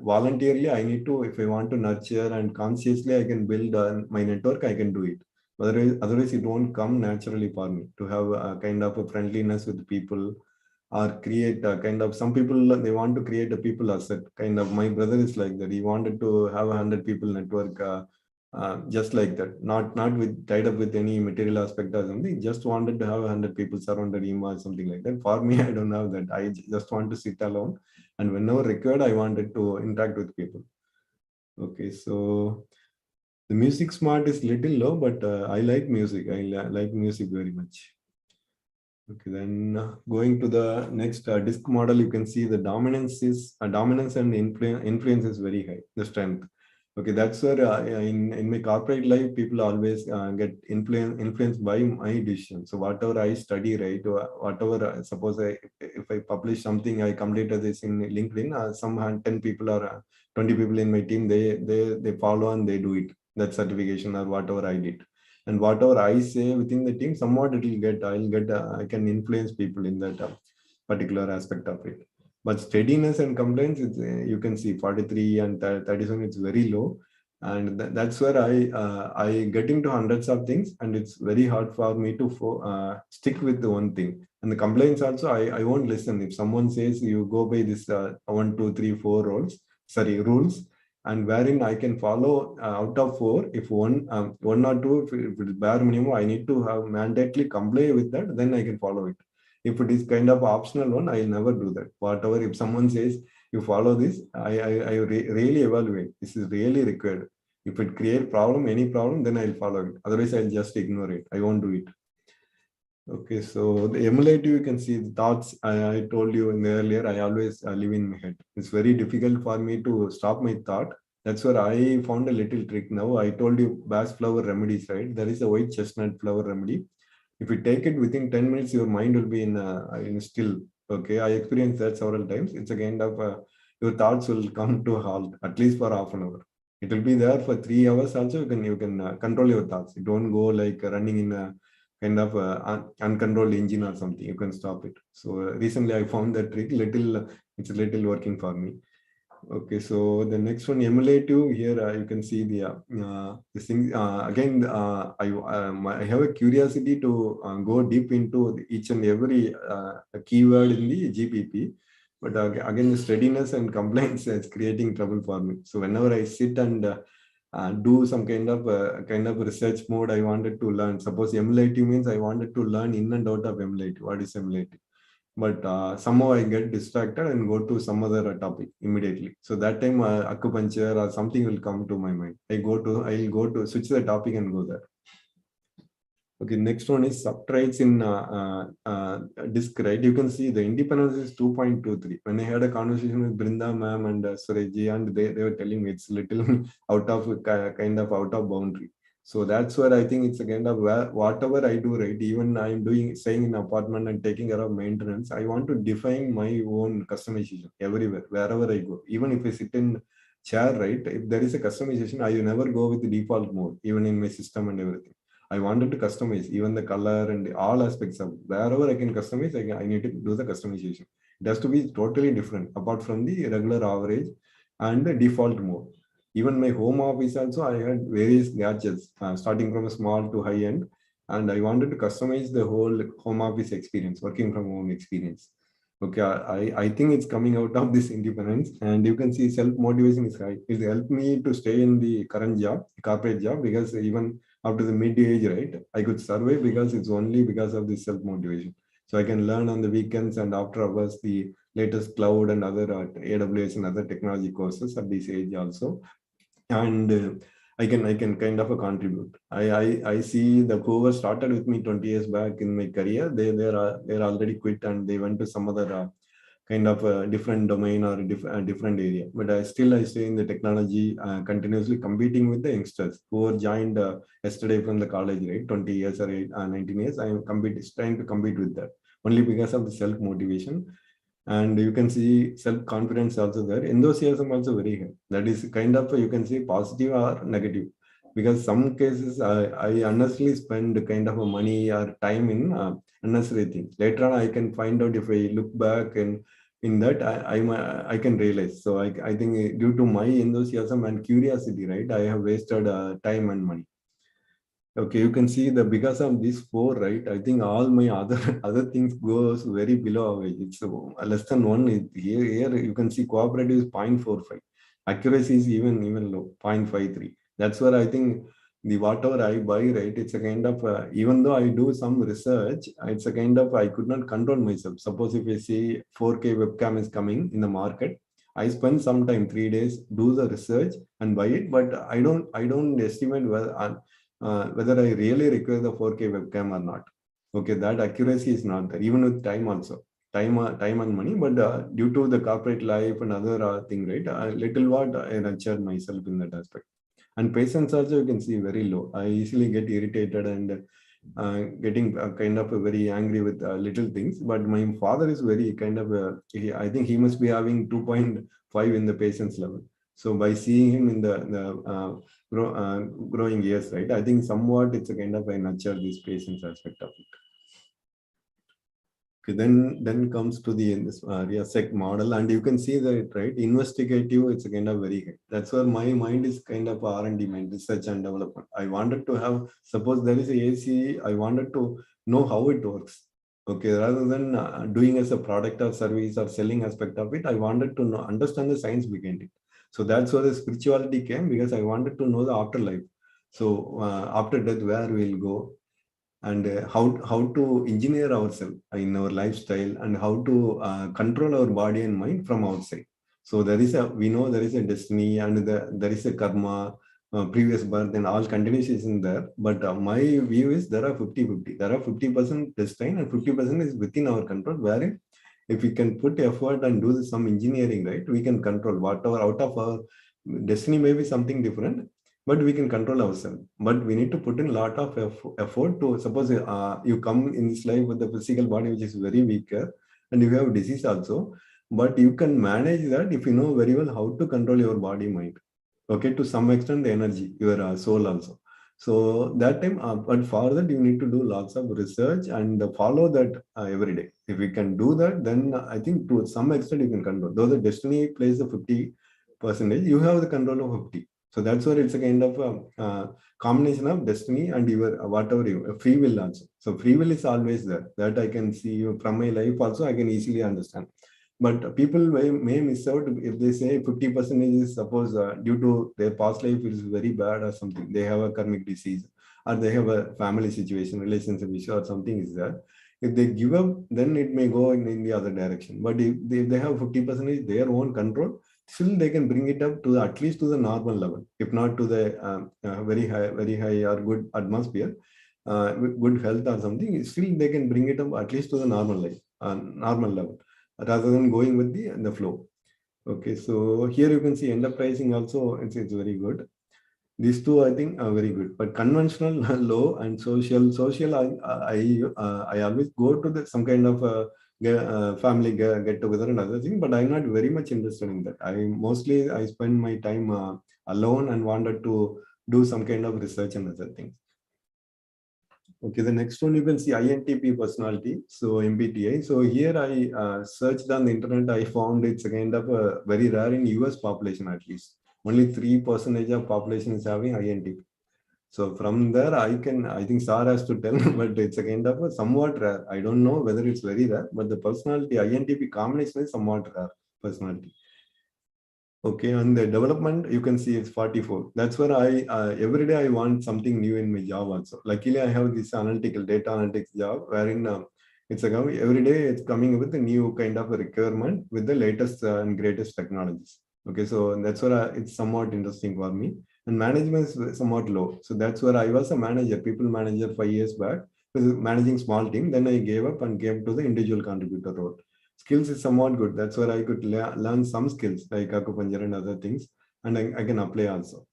voluntarily, I need to, if I want to nurture and consciously, I can build my network, I can do it. Otherwise, it won't come naturally for me to have a kind of a friendliness with people or create a kind of, some people they want to create a people asset kind of. My brother is like that. He wanted to have 100 people network, just like that, not with tied up with any material aspect or something, just wanted to have 100 people surrounded him or something like that. For me, I don't have that. I just want to sit alone, and whenever required, I wanted to interact with people. Okay, so the music smart is little low, but I like music. Like music very much. Okay, then going to the next disk model, you can see the dominance and influence is very high. The strength. Okay, that's where in my corporate life, people always get influenced by my decision. So whatever I study, right, or whatever suppose if I publish something, I completed this in LinkedIn. Some 10 people or 20 people in my team, they follow and they do it. That certification or whatever I did, and whatever I say within the team, somewhat I can influence people in that particular aspect of it. But steadiness and compliance, you can see 43 and 37, it's very low. And that's where I get into hundreds of things, and it's very hard for me to stick with the one thing. And the compliance also, I won't listen. If someone says you go by this 1, 2, 3, 4 rules, and wherein I can follow out of 4, if one or two, if it is bare minimum, I need to have mandatorily comply with that, then I can follow it. If it is kind of optional one, I'll never do that. Whatever, if someone says you follow this, I really evaluate. This is really required. If it create problem, any problem, then I'll follow it. Otherwise, I'll just ignore it. I won't do it. Okay, so the emulative, you can see the thoughts I told you in the earlier, I always live in my head. It's very difficult for me to stop my thought. That's where I found a little trick now. I told you bass flower remedies, right? There is a white chestnut flower remedy. If you take it within 10 minutes, your mind will be in still. Okay, I experienced that several times. It's a kind of, your thoughts will come to a halt, at least for half an hour. It will be there for 3 hours also. You can control your thoughts. It don't go like running in a kind of uncontrolled engine or something. You can stop it. So recently I found that trick. It's a little working for me. Okay, so the next one, emulative. Here you can see this thing again. I have a curiosity to go deep into each and every keyword in the GPP, but again, the steadiness and compliance is creating trouble for me. So whenever I sit and do some kind of research mode, I wanted to learn. Suppose emulative means I wanted to learn in and out of emulative. What is emulative? But somehow I get distracted and go to some other topic immediately. So that time acupuncture or something will come to my mind. I'll go to switch the topic and go there. Okay, next one is subtraits in disk, right? You can see the independence is 2.23. When I had a conversation with Brinda ma'am and Sureji, and they were telling me it's little out of kind of out of boundary. So that's where I think it's a kind of whatever I do, right? Even I'm staying in an apartment and taking care of maintenance, I want to define my own customization everywhere, wherever I go. Even if I sit in chair, right? If there is a customization, I will never go with the default mode, even in my system and everything. I wanted to customize even the color and all aspects of wherever I can customize, I need to do the customization. It has to be totally different apart from the regular average and the default mode. Even my home office also, I had various gadgets starting from a small to high end, and I wanted to customize the whole home office experience, working from home experience. Okay, I think it's coming out of this independence, and you can see self motivation is high. It helped me to stay in the current job, corporate job, because even after the mid age, right, I could survive because it's only because of this self motivation. So I can learn on the weekends and after hours the latest cloud and other AWS and other technology courses at this age also, and I can kind of contribute. I see the whoever started with me 20 years back in my career, they're already quit and they went to some other kind of a different domain or a different area. But I stay in the technology, continuously competing with the youngsters who are joined yesterday from the college, right? 20 years or 19 years. I am trying to compete with that only because of the self motivation. And you can see self confidence also there. Enthusiasm also very high. That is kind of you can say positive or negative, because some cases I unnecessarily spend kind of a money or time in unnecessary things. Later on, I can find out if I look back and in that I can realize. So I think due to my enthusiasm and curiosity, right, I have wasted time and money. Okay, you can see the because of these four, right? I think all my other other things goes very below average. It's less than one. Here you can see cooperative is 0.45. Accuracy is even low, 0.53. That's where I think the whatever I buy, right? It's a kind of even though I do some research, it's a kind of I could not control myself. Suppose if I see 4K webcam is coming in the market, I spend some time 3 days do the research and buy it, but I don't estimate whether I really require the 4K webcam or not. Okay, that accuracy is not there, even with time also. Time and money, but due to the corporate life and other thing, right? Little what I nurtured myself in that aspect. And patience also you can see very low. I easily get irritated and getting kind of very angry with little things. But my father is very kind of, I think he must be having 2.5 in the patience level. So by seeing him in the growing years, right, I think somewhat it's a kind of I nurture this patience aspect of it. Okay, then comes to the reassect model, and you can see that, right, investigative, it's a kind of very high. That's where my mind is kind of R&D mind, research and development. I wanted to have, suppose there is a AC, I wanted to know how it works. Okay, rather than doing as a product or service or selling aspect of it, I wanted to understand the science behind it. So that's where the spirituality came, because I wanted to know the afterlife. So after death, where we'll go, and how to engineer ourselves in our lifestyle, and how to control our body and mind from outside. So we know there is a destiny, and there is a karma, previous birth, and all continues in there. But my view is there are 50-50. There are 50% destiny and 50% is within our control, wherein if we can put effort and do some engineering, right, we can control whatever out of our destiny. May be something different, but we can control ourselves. But we need to put in a lot of effort to, suppose you come in this life with the physical body which is very weaker, and you have disease also, but you can manage that if you know very well how to control your body mind. Okay, to some extent the energy, your soul also. So that time, but for that you need to do lots of research and follow that every day. If you can do that, then I think to some extent you can control. Though the destiny plays the 50%, you have the control of 50. So that's where it's a kind of combination of destiny and your whatever you free will also. So free will is always there. That I can see from my life also. I can easily understand. But people may miss out if they say 50% is suppose due to their past life is very bad or something. They have a karmic disease, or they have a family situation, relationship issue, or something is there. If they give up, then it may go in the other direction. But if they have 50% is their own control, still they can bring it up to at least to the normal level, if not to the very high or good atmosphere, good health or something. Still they can bring it up at least to the normal life, normal level, rather than going with the flow. Okay, so here you can see enterprising also, it's very good. These two I think are very good, but conventional low and social I always go to some kind of family get together and other thing, but I'm not very much interested in that. I spend my time alone and wanted to do some kind of research and other things. Okay, the next one you can see INTP personality, so MBTI. So here I searched on the internet. I found it's a kind of very rare in US population, at least. Only 3% of population is having INTP. So from there, I think SAR has to tell, but it's a kind of a somewhat rare. I don't know whether it's very rare, but the personality INTP combination is somewhat rare personality. Okay, and the development, you can see it's 44. That's where every day I want something new in my job also. Luckily, I have this analytical data analytics job wherein every day it's coming with a new kind of a requirement with the latest and greatest technologies. Okay, so that's where it's somewhat interesting for me. And management is somewhat low. So that's where I was a manager, people manager 5 years back, managing small team. Then I gave up and came to the individual contributor role. skills is somewhat good. That's where I could learn some skills like acupuncture and other things, and I can apply also.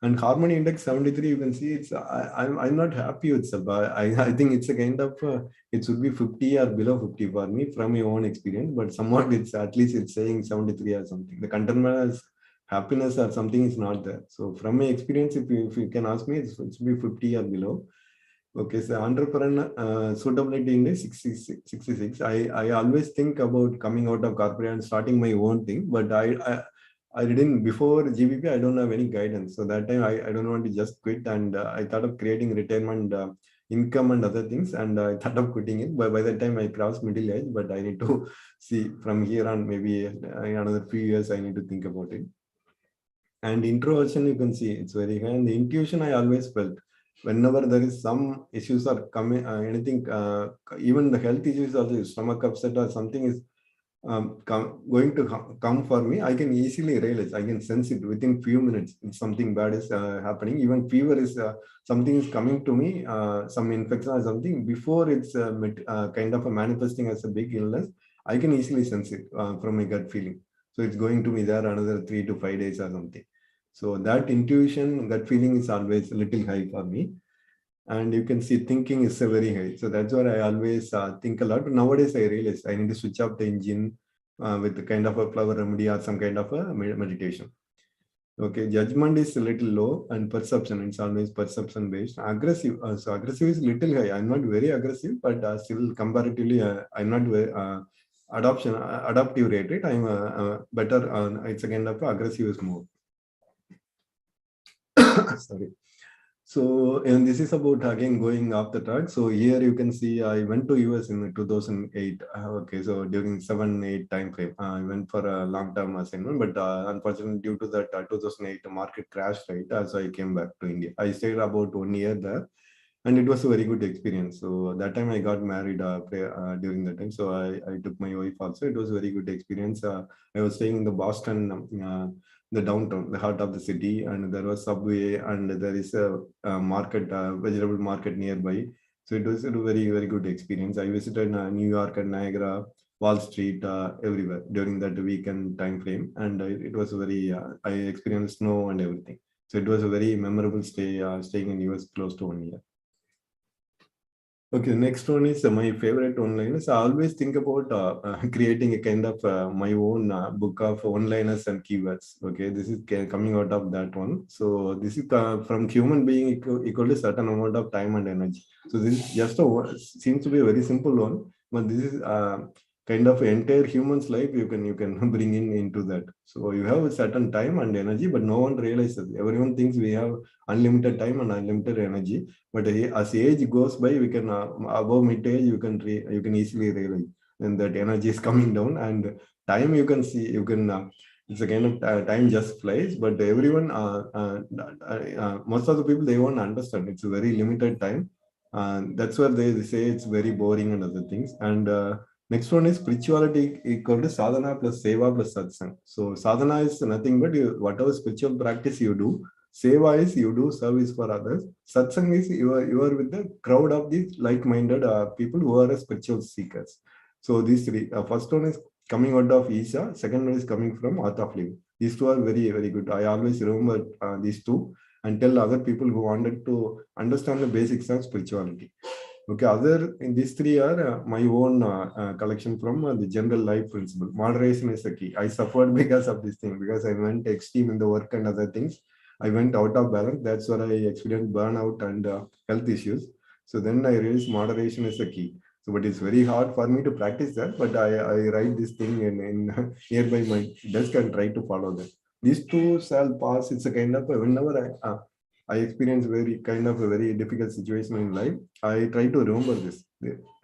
And harmony index 73, you can see it's I'm not happy with it. I think it's a kind of it should be 50 or below 50 for me from my own experience, but somewhat it's at least it's saying 73 or something. The contentment as happiness or something is not there. So from my experience, if you can ask me, it should be 50 or below. Okay, so entrepreneur suitability index 66. I always think about coming out of corporate and starting my own thing, but I didn't before GBP. I don't have any guidance, so that time I don't want to just quit, and I thought of creating retirement income and other things, and I thought of quitting it. But by that time I crossed middle age, but I need to see from here on, maybe another few years I need to think about it. And introversion, you can see it's very high. And the intuition, I always felt whenever there is some issues are coming, anything, even the health issues also, stomach upset or something is going to come for me, I can easily realize, I can sense it within few minutes. If something bad is happening, even fever is something is coming to me, some infection or something, before it's kind of a manifesting as a big illness, I can easily sense it from my gut feeling. So it's going to be there another 3 to 5 days or something. So that intuition, that feeling is always a little high for me. And you can see thinking is very high. So that's why I always think a lot. Nowadays, I realize I need to switch up the engine with the kind of a flower remedy or some kind of a meditation. Okay, judgment is a little low, and perception, it's always perception based. Aggressive, so aggressive is little high. I'm not very aggressive, but still comparatively, I'm not very adaptive rate. Right? I'm better. It's a kind of aggressive is more. Sorry. So, and this is about again going off the track. So here you can see I went to US in 2008. Okay, so during 7-8 time frame, I went for a long-term assignment, but unfortunately due to that 2008 market crash, right? So I came back to India. I stayed about 1 year there, and it was a very good experience. So that time I got married during that time. So I took my wife also. It was a very good experience. I was staying in the Boston. The downtown, the heart of the city, and there was subway, and there is a market, vegetable market nearby. So it was a very, very good experience. I visited New York and Niagara, Wall Street, everywhere during that weekend time frame, and it was very. I experienced snow and everything. So it was a very memorable stay, staying in US close to 1 year. Okay, next one is my favorite one-liners. I always think about creating a kind of my own book of one-liners and keywords. Okay, this is coming out of that one. So this is from human being equal to certain amount of time and energy. So this is just seems to be a very simple one, but this is kind of entire human's life you can bring into that. So you have a certain time and energy, but no one realizes. Everyone thinks we have unlimited time and unlimited energy. But as age goes by, we can above mid age you can easily realize then that energy is coming down, and time you can see it's a kind of time just flies. But everyone most of the people, they won't understand it's a very limited time. That's where they say it's very boring and other things. And next one is spirituality equal to sadhana plus seva plus satsang. So sadhana is nothing but whatever spiritual practice you do. Seva is you do service for others. Satsang is you are with the crowd of these like-minded people who are spiritual seekers. So these three. First one is coming out of Isha. Second one is coming from Art of Living. These two are very, very good. I always remember these two and tell other people who wanted to understand the basics of spirituality. Okay, other in these three are my own collection from the general life principle. Moderation is the key. I suffered because of this thing, because I went extreme in the work and other things. I went out of balance. That's where I experienced burnout and health issues. So then I realized moderation is the key. So, but it's very hard for me to practice that. But I write this thing in nearby my desk and try to follow that. These two shall pass. It's a kind of whenever I experience very kind of a very difficult situation in life, I try to remember this.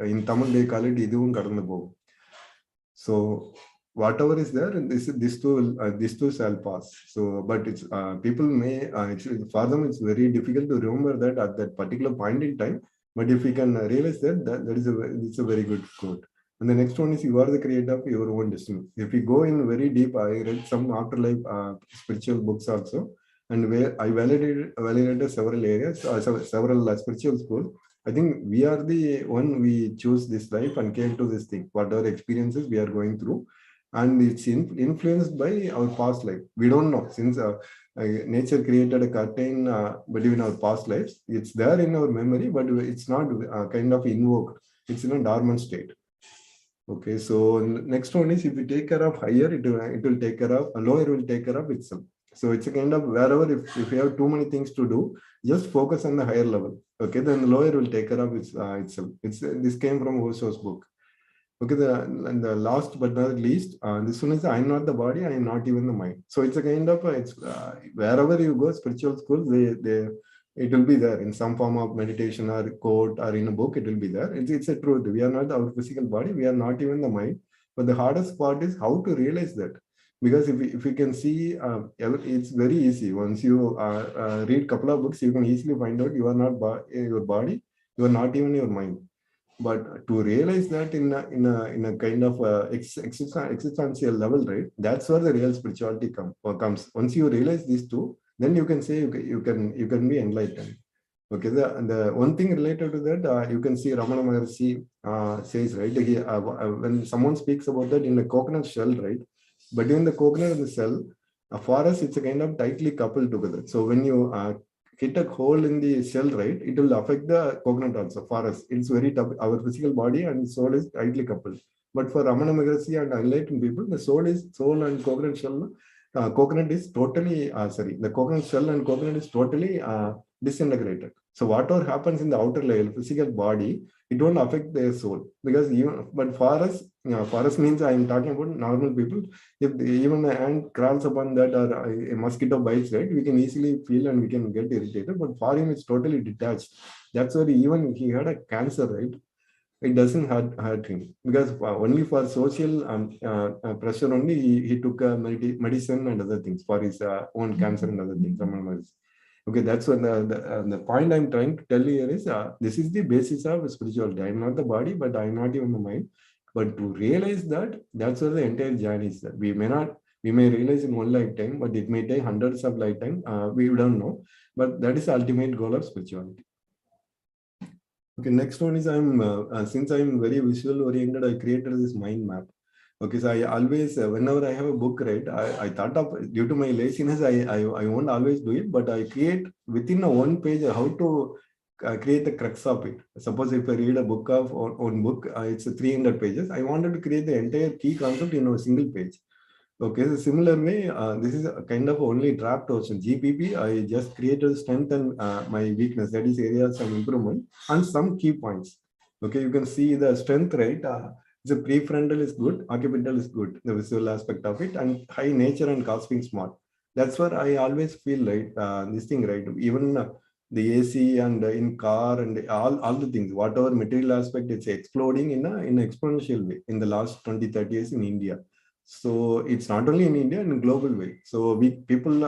In Tamil, they call it iduvum kadanda pogum. So whatever is there, this too shall pass. So, but it's people may for them it's very difficult to remember that at that particular point in time. But if we can realize that it's a very good quote. And the next one is you are the creator of your own destiny. If we go in very deep, I read some afterlife spiritual books also, and where I validated several areas, several spiritual schools. I think we are the one we choose this life and came to this thing, whatever experiences we are going through. And it's influenced by our past life. We don't know, since nature created a curtain between our past lives. It's there in our memory, but it's not kind of invoked. It's in a dormant state. Okay, so next one is, if you take care of higher, it will take care of lower, will take care of itself. So it's a kind of wherever, if you have too many things to do, just focus on the higher level. Okay, then the lower will take care of itself. This came from Osho's book. Okay, and the last but not least, this one is, I'm not the body, I am not even the mind. So it's a kind of it's wherever you go, spiritual schools, they it will be there in some form of meditation or quote or in a book. It will be there. It's a truth. We are not our physical body. We are not even the mind. But the hardest part is how to realize that. Because if you can see, it's very easy. Once you read couple of books, you can easily find out you are not your body. You are not even your mind. But to realize that in a kind of existential level, right? That's where the real spirituality comes. Once you realize these two, then you can say you can be enlightened. Okay, the one thing related to that, you can see Ramana Maharshi says, right? When someone speaks about that in a coconut shell, right? Between the coconut and the shell, for us, it's a kind of tightly coupled together. So when you hit a hole in the shell, right, it will affect the coconut also. For us, it's very tough. Our physical body and soul is tightly coupled. But for Ramana Maharshi and enlightened people, the soul and coconut shell, coconut is totally, the coconut shell and coconut is totally disintegrated. So whatever happens in the outer layer, physical body, it won't affect their soul. Because but for us means I'm talking about normal people. If even an ant crawls upon that, or a mosquito bites, right, we can easily feel and we can get irritated. But for him, it's totally detached. That's why even he had a cancer, right? It doesn't hurt him, because only for social pressure only he took medicine and other things for his own cancer and other things. Okay, that's what the point I'm trying to tell you here is, this is the basis of spirituality. I'm not the body, but I'm not even the mind. But to realize that, that's where the entire journey is. That we may realize in one lifetime, but it may take hundreds of lifetime. We don't know, but that is the ultimate goal of spirituality. Okay, next one is, since I'm very visual oriented, I created this mind map. Okay, so I always, whenever I have a book, right, I thought of, due to my laziness, I won't always do it, but I create within a one page how to create the crux of it. Suppose if I read a book of one book, it's 300 pages. I wanted to create the entire key concept in a single page. Okay, so similar way, this is a kind of only draft version. GPP, I just created strength and my weakness, that is areas of improvement, and some key points. Okay, you can see the strength, right? The prefrontal is good, occipital is good, the visual aspect of it, and high nature and costing smart. That's where I always feel, right, this thing, right? Even the AC and in car and all the things, whatever material aspect, it's exploding in an exponential way in the last 20-30 years in India. So it's not only in India, in a global way. So we people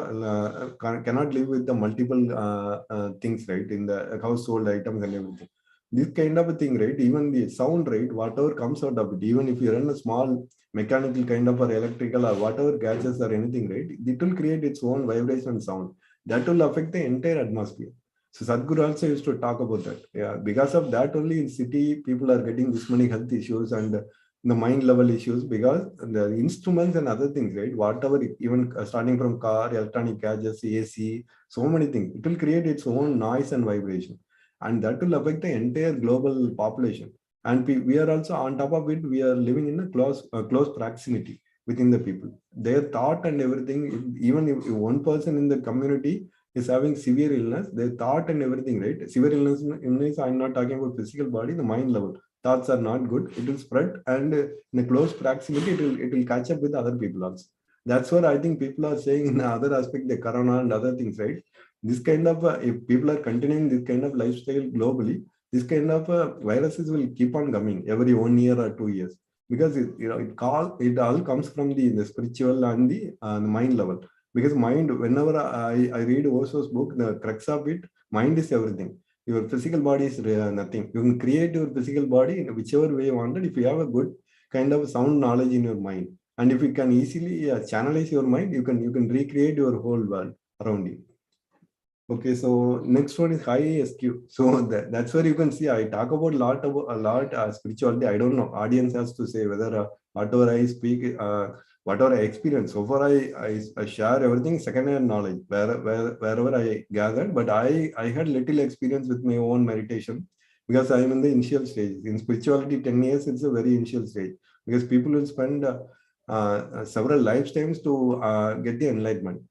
cannot live with the multiple things, right? In the household items and everything. This kind of a thing, right? Even the sound, right? Whatever comes out of it, even if you run a small mechanical kind of or electrical or whatever gadgets or anything, right? It will create its own vibration sound that will affect the entire atmosphere. So Sadhguru also used to talk about that. Yeah, because of that only in city people are getting this many health issues and the mind level issues, because the instruments and other things, right? Whatever, even starting from car, electronic gadgets, AC, so many things, it will create its own noise and vibration, and that will affect the entire global population. And we are also on top of it. We are living in a close proximity within the people. Their thought and everything. Even if one person in the community is having severe illness, their thought and everything, right? Severe illness. I'm not talking about physical body, the mind level thoughts are not good, it will spread, and in a close proximity, it will catch up with other people also. That's what I think people are saying in other aspect, the corona and other things, right? This kind of if people are continuing this kind of lifestyle globally, this kind of viruses will keep on coming every 1 year or 2 years, because it all comes from the spiritual and the mind level. Because mind, whenever I read Osho's book, the crux of it, mind is everything. Your physical body is nothing. You can create your physical body in whichever way you wanted, if you have a good kind of sound knowledge in your mind, and if you can easily channelize your mind, you can recreate your whole world around you. Okay, so next one is high SQ. So that's where you can see I talk about a lot spirituality. I don't know. Audience has to say whether whatever I speak, whatever I experience. So far, I share everything second-hand knowledge wherever I gathered. But I had little experience with my own meditation because I am in the initial stage. In spirituality, 10 years it's a very initial stage because people will spend several lifetimes to get the enlightenment.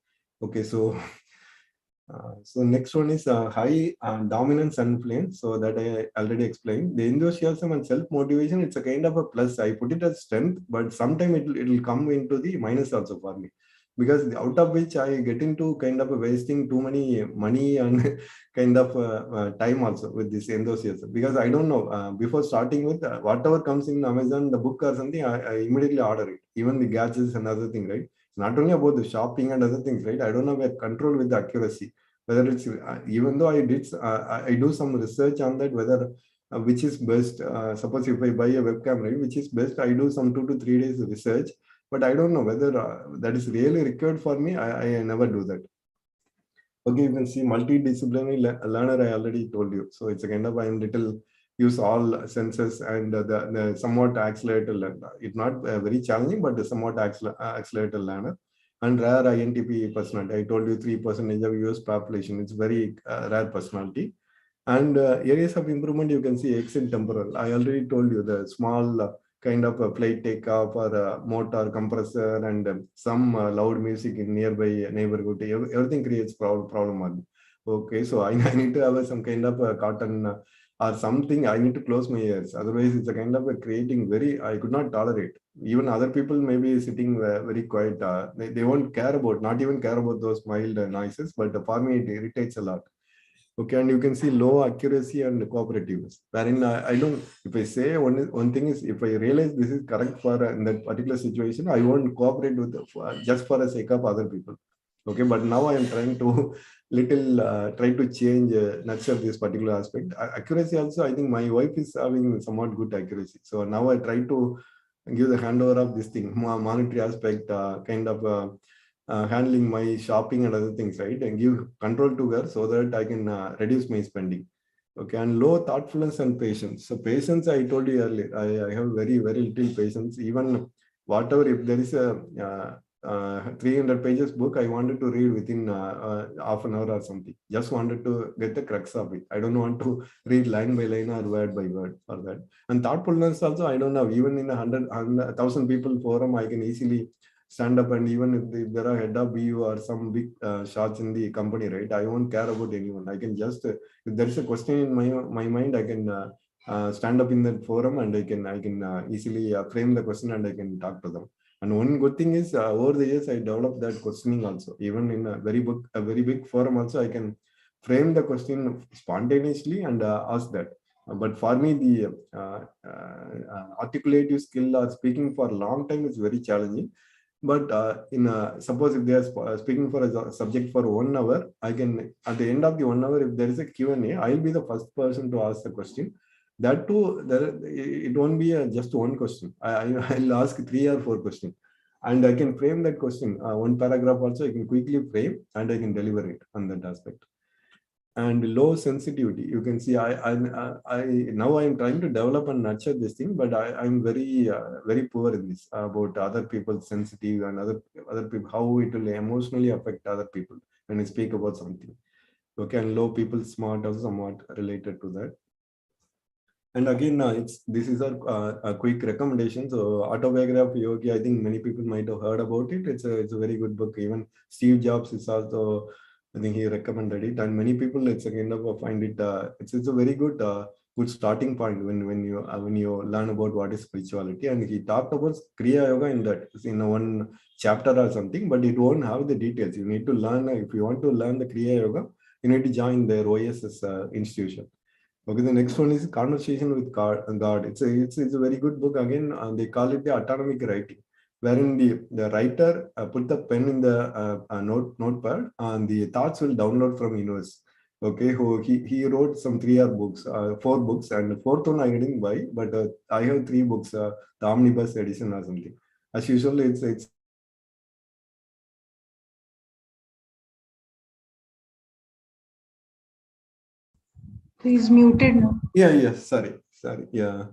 Okay, so so next one is high dominance and influence. So that I already explained. The enthusiasm and self-motivation, it's a kind of a plus. I put it as strength, but sometime it'll come into the minus also for me. Because out of which I get into kind of a wasting too many money and kind of time also with this enthusiasm. Because I don't know, before starting with whatever comes in Amazon, the book or something, I immediately order it. Even the gadgets and other thing, right? It's not only about the shopping and other things, right? I don't have a control with the accuracy whether it's even though I do some research on that whether which is best. Suppose if I buy a webcam, right, which is best, I do some 2 to 3 days research, but I don't know whether that is really required for me. I never do that. Okay, you can see multidisciplinary learner. I already told you, so it's a kind of I'm little use all senses and the somewhat accelerated learner. It's not very challenging, but somewhat accelerated learner. And rare INTP personality. I told you 3% of US population. It's very rare personality. And areas of improvement, you can see X in temporal. I already told you the small kind of a plate takeoff or a motor compressor and some loud music in nearby neighborhood. Everything creates problem. Okay, so I need to have some kind of a cotton or something. I need to close my ears. Otherwise, it's a kind of a creating very, I could not tolerate. Even other people may be sitting very quiet. They won't care about, not even care about those mild noises, but for me, it irritates a lot. Okay, and you can see low accuracy and cooperativeness. Wherein I don't, if I say one thing is, if I realize this is correct for in that particular situation, I won't cooperate with just for the sake of other people. Okay, but now I am trying to little try to change nurture this particular aspect. Accuracy also, I think my wife is having somewhat good accuracy. So now I try to give the handover of this thing, monetary aspect, kind of. Handling my shopping and other things, right? And give control to her so that I can reduce my spending. Okay, and low thoughtfulness and patience. So patience, I told you earlier, I have very little patience. Even whatever, if there is a 300 pages book, I wanted to read within half an hour or something. Just wanted to get the crux of it. I don't want to read line by line or word by word for that. And thoughtfulness also, I don't know. Even in 1,000 people forum, I can easily stand up, and even if there are head of BU or some big shots in the company, right? I won't care about anyone. I can just if there is a question in my mind, I can stand up in that forum and I can easily frame the question and I can talk to them. And one good thing is over the years I developed that questioning also. Even in a very big forum also, I can frame the question spontaneously and ask that. But for me, the articulative skill or speaking for a long time is very challenging. But suppose if they are speaking for a subject for 1 hour, I can at the end of the 1 hour, if there is a Q&A, I'll be the first person to ask the question. That too, it won't be just one question. I'll ask 3 or 4 questions, and I can frame that question. One paragraph also I can quickly frame and I can deliver it on that aspect. And low sensitivity, you can see I now I am trying to develop and nurture this thing, but I'm very poor in this about other people's sensitive and other people, how it will emotionally affect other people when I speak about something. Okay, and low people smart also somewhat related to that. And again, this is a quick recommendation. So, Autobiography of Yogi, I think many people might have heard about it. It's a very good book. Even Steve Jobs is also, I think he recommended it, and many people it's a kind of find it. It's a very good starting point when you learn about what is spirituality. And he talked about Kriya Yoga in that in one chapter or something, but it won't have the details. You need to learn if you want to learn the Kriya Yoga. You need to join their OSS institution. Okay, the next one is Conversation with God. It's a very good book. Again, they call it the autonomic writing, wherein the writer put the pen in the notepad, and the thoughts will download from universe. Okay, who he wrote some 3 books, 4 books, and the fourth one I didn't buy, but I have 3 books, the omnibus edition or something. As usual, it's He's muted now. Yeah. Sorry. Yeah.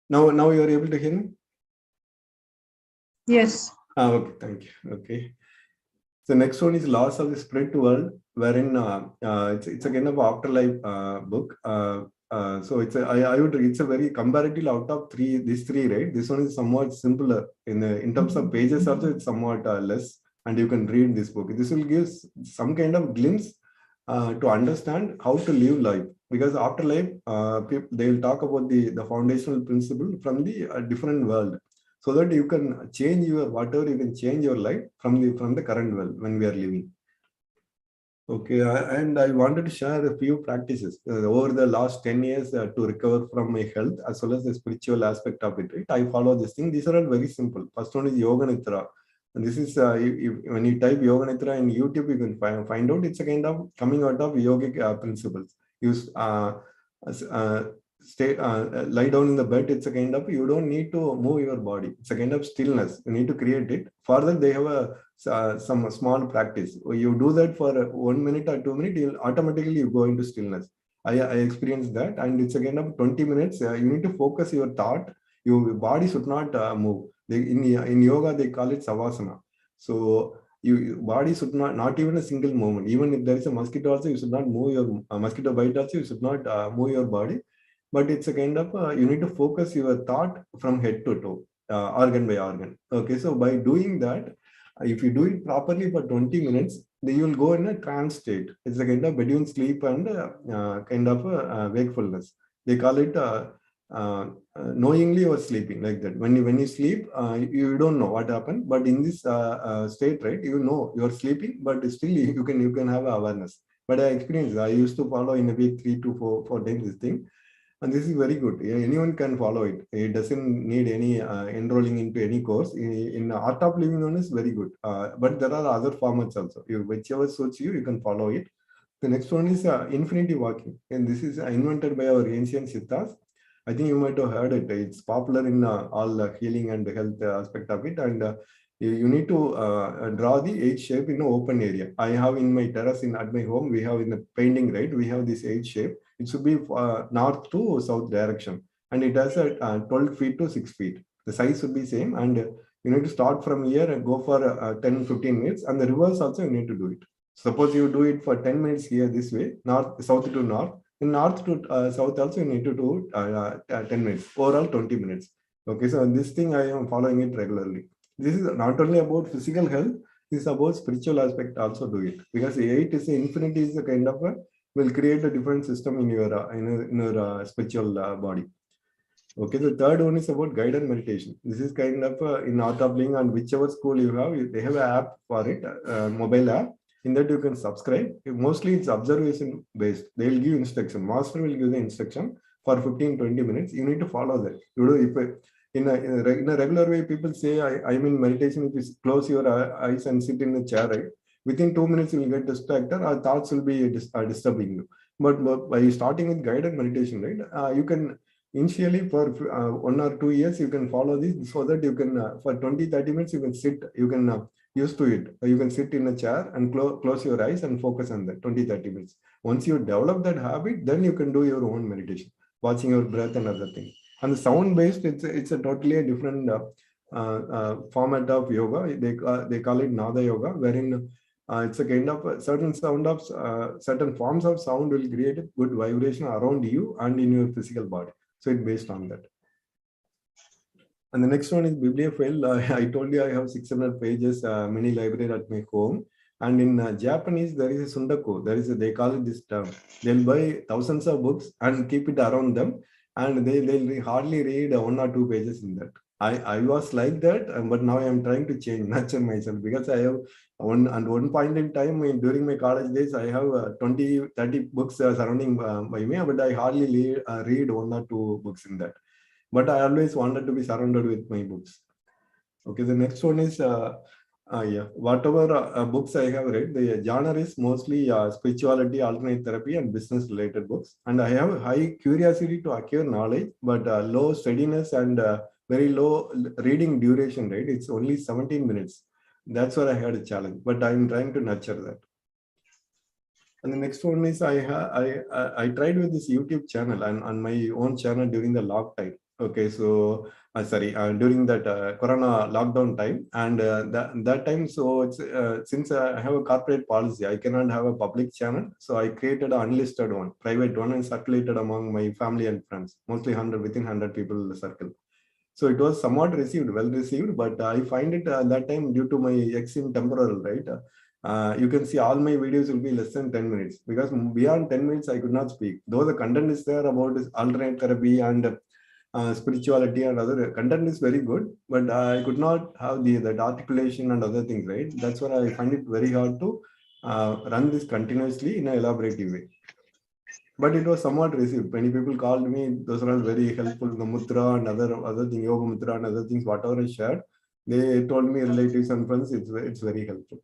Now you are able to hear me? Yes. Okay. Thank you. Okay. So next one is Laws of the Spirit World, wherein it's a kind of afterlife book. So I would it's a very comparatively out of these three, right? This one is somewhat simpler in terms of pages also it's somewhat less, and you can read this book. This will give some kind of glimpse to understand how to live life, because afterlife they will talk about the foundational principle from the different world, so that you can change your whatever you can change your life from the current world when we are living. Okay, and I wanted to share a few practices over the last 10 years to recover from my health as well as the spiritual aspect of it. Right? I follow this thing. These are all very simple. First one is Yoga Nitra. And this is when you type Yoga Nitra in YouTube, you can find out it's a kind of coming out of yogic principles. Use stay lie down in the bed. It's a kind of you don't need to move your body. It's a kind of stillness. You need to create it. Further, they have some small practice. You do that for 1 minute or 2 minutes, you'll automatically you go into stillness. I experienced that, and it's a kind of 20 minutes. You need to focus your thought. Your body should not move. In yoga they call it savasana. So your body should not even a single movement. Even if there is a mosquito also, you should not move your mosquito bite also. You should not move your body. But it's a kind of you need to focus your thought from head to toe, organ by organ. Okay, so by doing that, if you do it properly for 20 minutes, then you will go in a trance state. It's a kind of between sleep and kind of wakefulness. They call it knowingly or sleeping, like that. When you sleep, you don't know what happened, but in this state, right, you know you're sleeping, but still you can have awareness. But I experienced. I used to follow in a week 3 to 4 times this thing, and this is very good. Anyone can follow it. It doesn't need any enrolling into any course. In Art of Living one is very good. But there are other formats also. Whichever suits you, you can follow it. The next one is infinity walking. And this is invented by our ancient Siddhas. I think you might have heard it. It's popular in all healing and health aspect of it. And you need to draw the H shape in an open area. I have in my terrace at my home, we have in the painting, right? We have this H shape. It should be north to south direction. And it has a 12 feet to 6 feet. The size should be same. And you need to start from here and go for 10-15 minutes. And the reverse also you need to do it. Suppose you do it for 10 minutes here this way, south to north. In north to south also you need to do 10 minutes, overall 20 minutes. Okay, so this thing I am following it regularly. This is not only about physical health, this is about spiritual aspect also do it. Because 8 is infinity is a kind of will create a different system in your spiritual body. Okay, the third one is about guided meditation. This is kind of in Art of Living, and whichever school you have, they have an app for it, mobile app. In that you can subscribe. Mostly it's observation based. They will give instruction. Master will give the instruction for 15-20 minutes. You need to follow that. You know, if in a regular way, people say, I'm in meditation. If you close your eyes and sit in a chair, right? Within 2 minutes, you will get distracted. Our thoughts will be disturbing you. But by starting with guided meditation, right, you can initially for 1 or 2 years, you can follow this so that you can, for 20-30 minutes, you can sit, you can used to it. You can sit in a chair and close your eyes and focus on that 20-30 minutes. Once you develop that habit, then you can do your own meditation, watching your breath and other things. And the sound based, it's a totally a different format of yoga. They call it Nada yoga, wherein it's a kind of a certain certain forms of sound will create a good vibration around you and in your physical body. So it's based on that. And the next one is bibliophile. I told you I have 600 pages mini library at my home. And in Japanese, there is a sundako. They call it this term. They'll buy thousands of books and keep it around them, and they'll hardly read 1 or 2 pages in that. I was like that, but now I am trying to change, nurture myself, because I have one point in time during my college days, I have 20-30 books surrounding by me, but I hardly read 1 or 2 books in that. But I always wanted to be surrounded with my books. Okay, the next one is whatever books I have read, the genre is mostly spirituality, alternate therapy, and business related books. And I have high curiosity to acquire knowledge, but low steadiness and very low reading duration, right? It's only 17 minutes. That's where I had a challenge, but I'm trying to nurture that. And the next one is I tried with this YouTube channel and on my own channel during the lockdown. Okay, so during that Corona lockdown time, and that time, so it's since I have a corporate policy, I cannot have a public channel, so I created an unlisted one, private one, and circulated among my family and friends, mostly 100 within 100 people circle. So it was somewhat received, well received, but I find it that time due to my extreme temporal, right? You can see all my videos will be less than 10 minutes because beyond 10 minutes I could not speak. Though the content is there about this alternate therapy and spirituality and other content is very good, but I could not have that articulation and other things, right? That's why I find it very hard to run this continuously in an elaborative way. But it was somewhat received. Many people called me. Those are all very helpful. The mudra and other thing, yoga mudra and other things, whatever I shared, they told me relatives and friends. It's very helpful.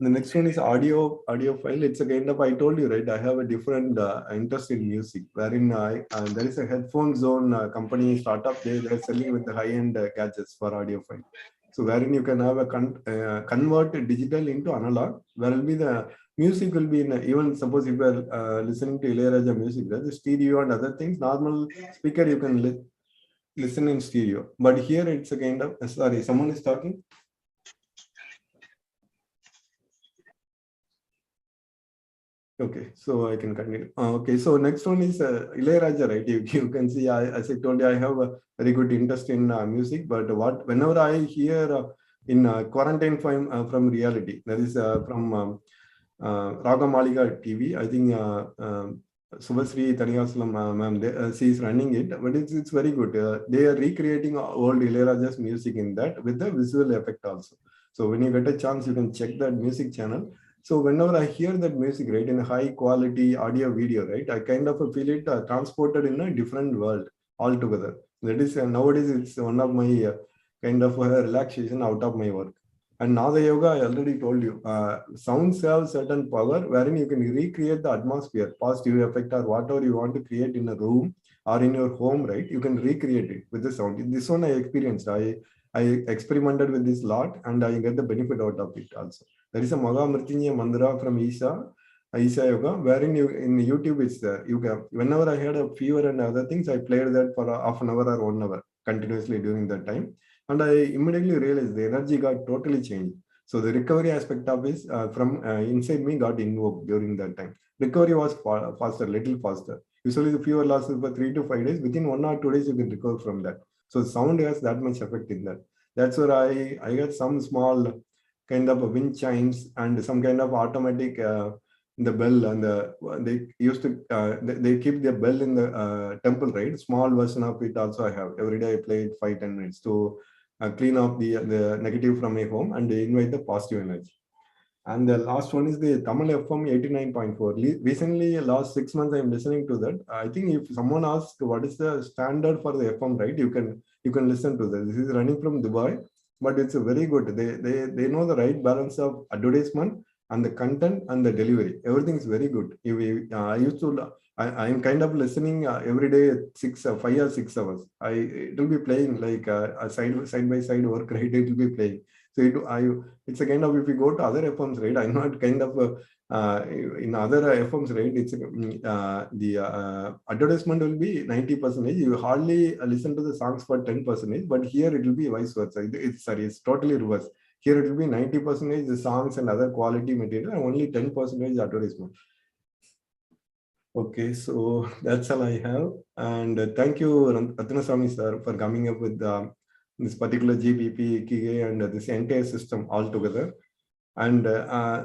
The next one is audio file. It's a kind of, I told you, right? I have a different interest in music, wherein there is a headphone zone company startup. They're selling with the high end gadgets for audio file. So wherein you can have a convert digital into analog, where will be the music will be in even suppose if you are listening to Ilayaraja music, the stereo and other things. Normal speaker you can listen in stereo, but here it's a kind of sorry, someone is talking. Okay, so I can continue. Okay, so next one is Ilayaraja, right? You can see, as I told you, I have a very good interest in music, but whenever I hear in quarantine from reality, that is from Raga Malika TV, I think Subhasri Tanigasalam ma'am, she is running it, but it's very good. They are recreating old Ilayaraja's music in that with the visual effect also. So when you get a chance, you can check that music channel. So whenever I hear that music, right, in a high quality audio video, right, I kind of feel it transported in a different world altogether. That is nowadays it's one of my kind of relaxation out of my work. And now the yoga, I already told you, sounds have certain power wherein you can recreate the atmosphere, positive effect or whatever you want to create in a room or in your home, right? You can recreate it with the sound. This one I experienced. I experimented with this lot and I get the benefit out of it also. There is a Mahamrityunjaya Mandira from Isha Yoga, wherein you in YouTube it's there. You can, whenever I had a fever and other things, I played that for half an hour or 1 hour continuously during that time. And I immediately realized the energy got totally changed. So the recovery aspect of this from inside me got invoked during that time. Recovery was faster, little faster. Usually the fever lasts for 3 to 5 days. Within 1 or 2 days, you can recover from that. So sound has that much effect in that. That's where I got some small kind of wind chimes and some kind of automatic the bell and they used to they keep their bell in the temple, right? Small version of it also I have. Every day I play it 5-10 minutes to clean up the negative from my home and invite the positive energy. And the last one is the Tamil FM 89.4. Recently, last 6 months, I'm listening to that. I think if someone asks what is the standard for the FM, right, you can listen to that. This is running from Dubai, but it's a very good. They know the right balance of advertisement and the content and the delivery. Everything is very good. I used to. I'm kind of listening every day 5 or 6 hours. It will be playing like a side by side work, right? It will be playing. So it's a kind of, if you go to other FMs, right? I'm not kind of in other FMs, right? It's the advertisement will be 90%. You hardly listen to the songs for 10%, but here it will be vice versa. It's totally reverse. Here it will be 90% the songs and other quality material, and only 10% advertisement. Okay, so that's all I have. And thank you, Ratnaswamy sir, for coming up with this particular GBP, Ikigai, and this entire system altogether. And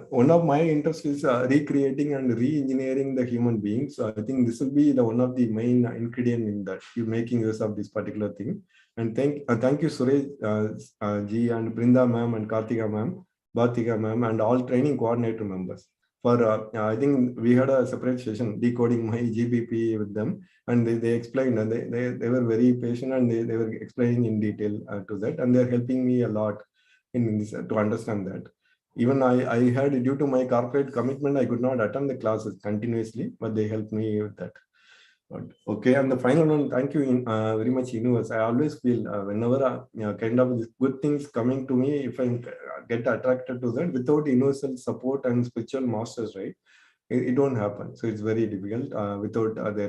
one of my interests is recreating and re-engineering the human being. So I think this will be one of the main ingredient in that, you making use of this particular thing. And thank you, Suresh ji and Brinda ma'am and Kartika ma'am, Bhartika ma'am, and all training coordinator members. For I think we had a separate session decoding my GBP with them, and they explained, and they were very patient, and they were explaining in detail to that, and they're helping me a lot in this to understand that. Even I had, due to my corporate commitment, I could not attend the classes continuously, but they helped me with that. But, okay, and the final one, thank you very much, Universe. I always feel whenever kind of good things coming to me, if I'm get attracted to that without universal support and spiritual masters, right? It won't happen. So it's very difficult without their